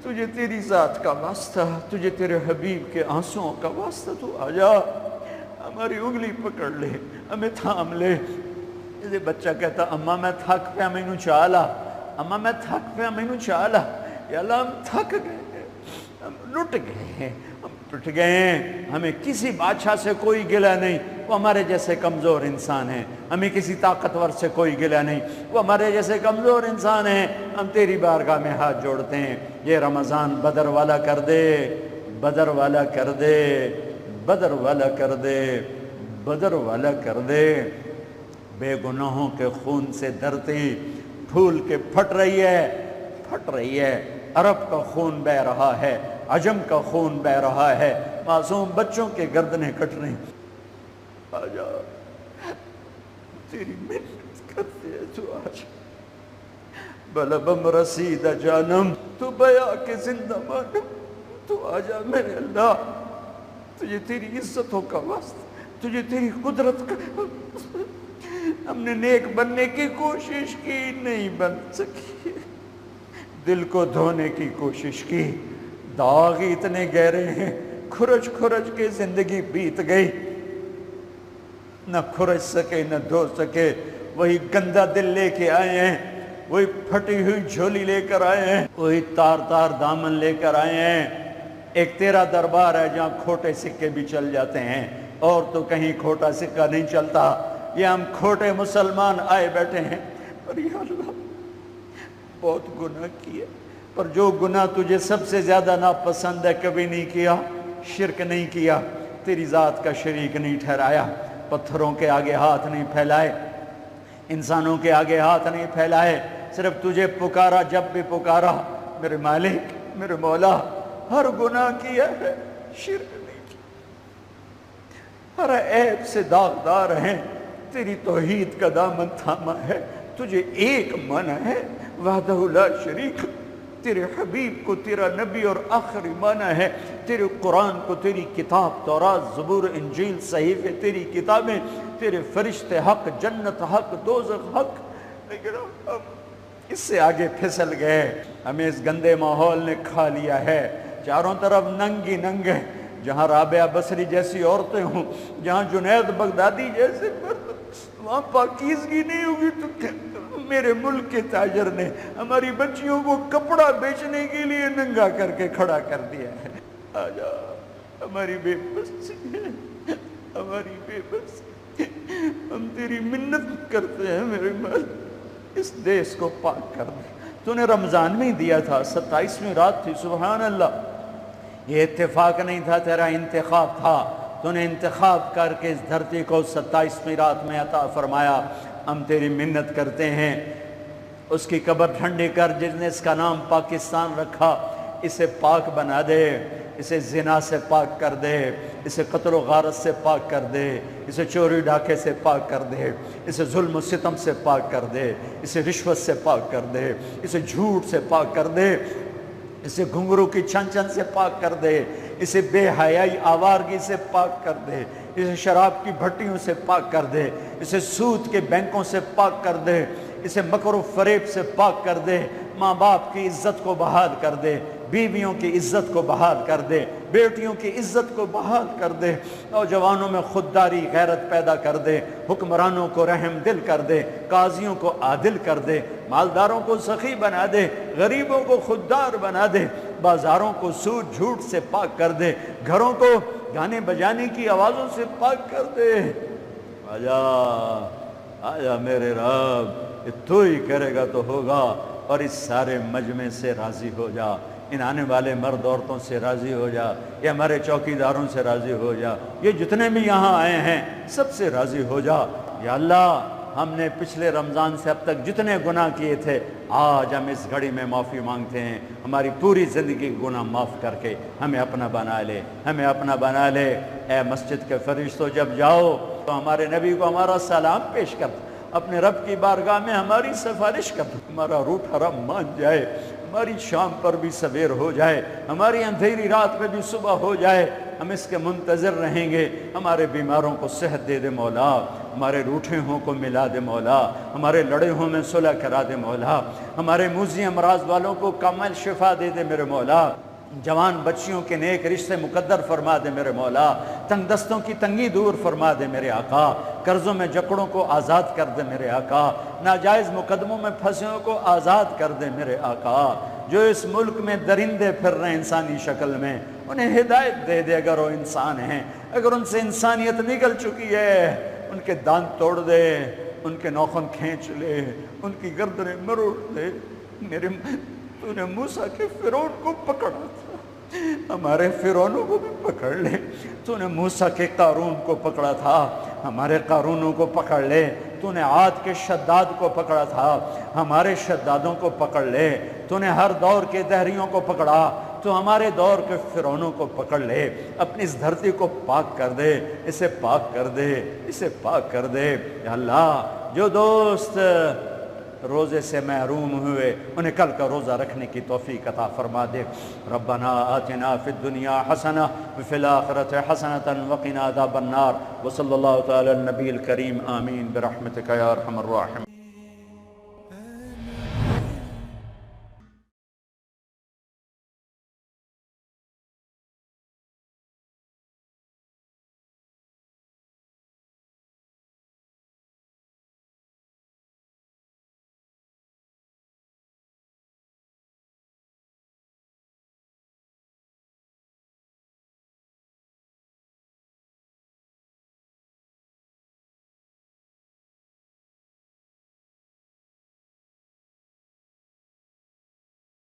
تجھے تیری ذات کا واسطہ، تجھے تیرے حبیب کے آنسوں کا واسطہ، تو آجا ہماری انگلی پکڑ لے، ہمیں تھام لے۔ جیسے بچہ کہتا اماں میں تھک پیا مینوں چالا، اماں میں تھک پیا مینوں چالا، یا اللہ ہم تھک گئے، ہم لٹ گئے ہیں، ہم ٹوٹ گئے ہیں۔ ہمیں کسی بادشاہ سے کوئی گلہ نہیں، وہ ہمارے جیسے کمزور انسان ہیں۔ ہمیں کسی طاقتور سے کوئی گلہ نہیں، وہ ہمارے جیسے کمزور انسان ہیں۔ ہم تیری بارگاہ میں ہاتھ جوڑتے ہیں، یہ رمضان بدر والا کر دے، بدر والا کر دے، بدر والا کر دے، بدر والا کر دے۔ بے گناہوں کے خون سے دھرتی پھول کے پھٹ رہی ہے، پھٹ رہی ہے۔ عرب کا خون بہ رہا ہے، عجم کا خون بہ رہا ہے، معصوم بچوں کے گردنیں کٹ رہی ہیں۔ آجا، تیری محنت کرتے ہیں تو آجا، بلبم رسید جانم تو بیا کے زندہ مانم، تو آجا میرے اللہ، تجھے تیری عزتوں کا واسطہ، تجھے تیری قدرت کا واسطہ۔ ہم نے نیک بننے کی کوشش کی، نہیں بن سکی، دل کو دھونے کی کوشش کی، داغ اتنے گہرے ہیں، کھرچ کھرچ کے زندگی بیت گئی، نہ کھرچ سکے نہ دھو سکے۔ وہی گندا دل لے کے آئے ہیں، وہی پھٹی ہوئی جھولی لے کر آئے ہیں، وہی تار تار دامن لے کر آئے ہیں۔ ایک تیرا دربار ہے جہاں کھوٹے سکے بھی چل جاتے ہیں، اور تو کہیں کھوٹا سکہ نہیں چلتا۔ یہ ہم کھوٹے مسلمان آئے بیٹھے ہیں، اور یا اللہ بہت گناہ کیے، پر جو گناہ تجھے سب سے زیادہ ناپسند ہے کبھی نہیں کیا، شرک نہیں کیا، تیری ذات کا شریک نہیں ٹھہرایا، پتھروں کے آگے ہاتھ نہیں پھیلائے، انسانوں کے آگے ہاتھ نہیں پھیلائے، صرف تجھے پکارا جب بھی پکارا۔ میرے مالک، میرے مولا، ہر گناہ کیا ہے، شرک نہیں کیا، ہر عیب سے داغدار ہیں، تیری توحید کا دامن تھاما ہے، تجھے ایک من ہے، وحدہ لا شریک، تیرے حبیب کو تیرا نبی اور آخری مانا ہے، تیرے قرآن کو تیری کتاب تورات زبور انجیل صحیفے تیری کتابیں، تیرے فرشتے حق، جنت حق، دوزخ حق، لیکن ہم اس سے آگے پھسل گئے۔ ہمیں اس گندے ماحول نے کھا لیا ہے، چاروں طرف ننگی ننگے، جہاں رابعہ بصری جیسی عورتیں ہوں، جہاں جنید بغدادی جیسے وہاں پاکیزگی نہیں ہوگی تو میرے ملک کے تاجر نے ہماری بچیوں کو کپڑا بیچنے کے لیے ننگا کر کے کھڑا کر دیا ہے۔ آجا، ہماری بے بسی ہے، ہماری بے بسی، ہم تیری منت کرتے ہیں میرے مالک، اس دیس کو پاک کر دے۔ تو نے رمضان میں ہی دیا تھا، 27ویں رات تھی، سبحان اللہ، یہ اتفاق نہیں تھا، تیرا انتخاب تھا، تو نے انتخاب کر کے اس دھرتی کو 27ویں رات میں عطا فرمایا۔ ہم تیری منت کرتے ہیں، اس کی قبر ٹھنڈی کر جس نے اس کا نام پاکستان رکھا، اسے پاک بنا دے، اسے زنا سے پاک کر دے، اسے قتل و غارت سے پاک کر دے، اسے چوری ڈاکے سے پاک کر دے، اسے ظلم و ستم سے پاک کر دے، اسے رشوت سے پاک کر دے، اسے جھوٹ سے پاک کر دے، اسے گھنگرو کی چھن چھن سے پاک کر دے، اسے بے حیائی آوارگی سے پاک کر دے، اسے شراب کی بھٹیوں سے پاک کر دے، اسے سود کے بینکوں سے پاک کر دے، اسے مکر و فریب سے پاک کر دے، ماں باپ کی عزت کو بحال کر دے، بیویوں کی عزت کو بحال کر دے، بیٹیوں کی عزت کو بحال کر دے، نوجوانوں میں خودداری غیرت پیدا کر دے، حکمرانوں کو رحم دل کر دے، قاضیوں کو عادل کر دے، مالداروں کو سخی بنا دے، غریبوں کو خوددار بنا دے، بازاروں کو سود جھوٹ سے پاک کر دے، گھروں کو گانے بجانے کی آوازوں سے پاک کر دے۔ آجا آجا میرے رب، تو ہی کرے گا تو ہوگا، اور اس سارے مجمع سے راضی ہو جا، ان آنے والے مرد عورتوں سے راضی ہو جا، یہ ہمارے چوکیداروں سے راضی ہو جا، یہ جتنے بھی یہاں آئے ہیں سب سے راضی ہو جا۔ یا اللہ ہم نے پچھلے رمضان سے اب تک جتنے گناہ کیے تھے آج ہم اس گھڑی میں معافی مانگتے ہیں، ہماری پوری زندگی گناہ معاف کر کے ہمیں اپنا بنا لے، ہمیں اپنا بنا لے۔ اے مسجد کے فرشتوں، جب جاؤ تو ہمارے نبی کو ہمارا سلام پیش کر، اپنے رب کی بارگاہ میں ہماری سفارش کر، ہمارا روٹھا رب مان جائے، ہماری شام پر بھی سویر ہو جائے، ہماری اندھیری رات میں بھی صبح ہو جائے، ہم اس کے منتظر رہیں گے۔ ہمارے بیماروں کو صحت دے دے مولا، ہمارے روٹھے ہوں کو ملا دے مولا، ہمارے لڑے ہوں میں صلح کرا دے مولا، ہمارے موذی امراض والوں کو کامل شفا دے دے میرے مولا، جوان بچیوں کے نیک رشتے مقدر فرما دے میرے مولا، تنگ دستوں کی تنگی دور فرما دے میرے آقا، قرضوں میں جکڑوں کو آزاد کر دے میرے آقا، ناجائز مقدموں میں پھنسیوں کو آزاد کر دے میرے آقا، جو اس ملک میں درندے پھر رہے ہیں انسانی شکل میں انہیں ہدایت دے دے، اگر وہ انسان ہیں، اگر ان سے انسانیت نکل چکی ہے ان کے دانت توڑ دے، ان کے ناخن کھینچ لے، ان کی گردنیں مروڑ دے۔ میرے تو نے موسیٰ کے فرعون کو پکڑا تھا، ہمارے فرعونوں کو بھی پکڑ لے۔ تو نے موسیٰ کے قارون کو پکڑا تھا، ہمارے قارونوں کو پکڑ لے۔ تو نے عاد کے شداد کو پکڑا تھا، ہمارے شدادوں کو پکڑ لے۔ تو نے ہر دور کے دہریوں کو پکڑا، تو ہمارے دور کے فرعونوں کو پکڑ لے۔ اپنی اس دھرتی کو پاک کر دے، اسے پاک کر دے، اسے پاک کر دے۔ یا اللہ، جو دوست روزے سے محروم ہوئے انہیں کل کا روزہ رکھنے کی توفیق عطا فرما دے۔ ربنا آتنا فی الدنیا حسنہ وفی الآخرۃ حسنۃ وقنا عذاب النار۔ وصلی اللہ تعالی علی النبی الکریم، آمین برحمتک یا ارحم الراحمین۔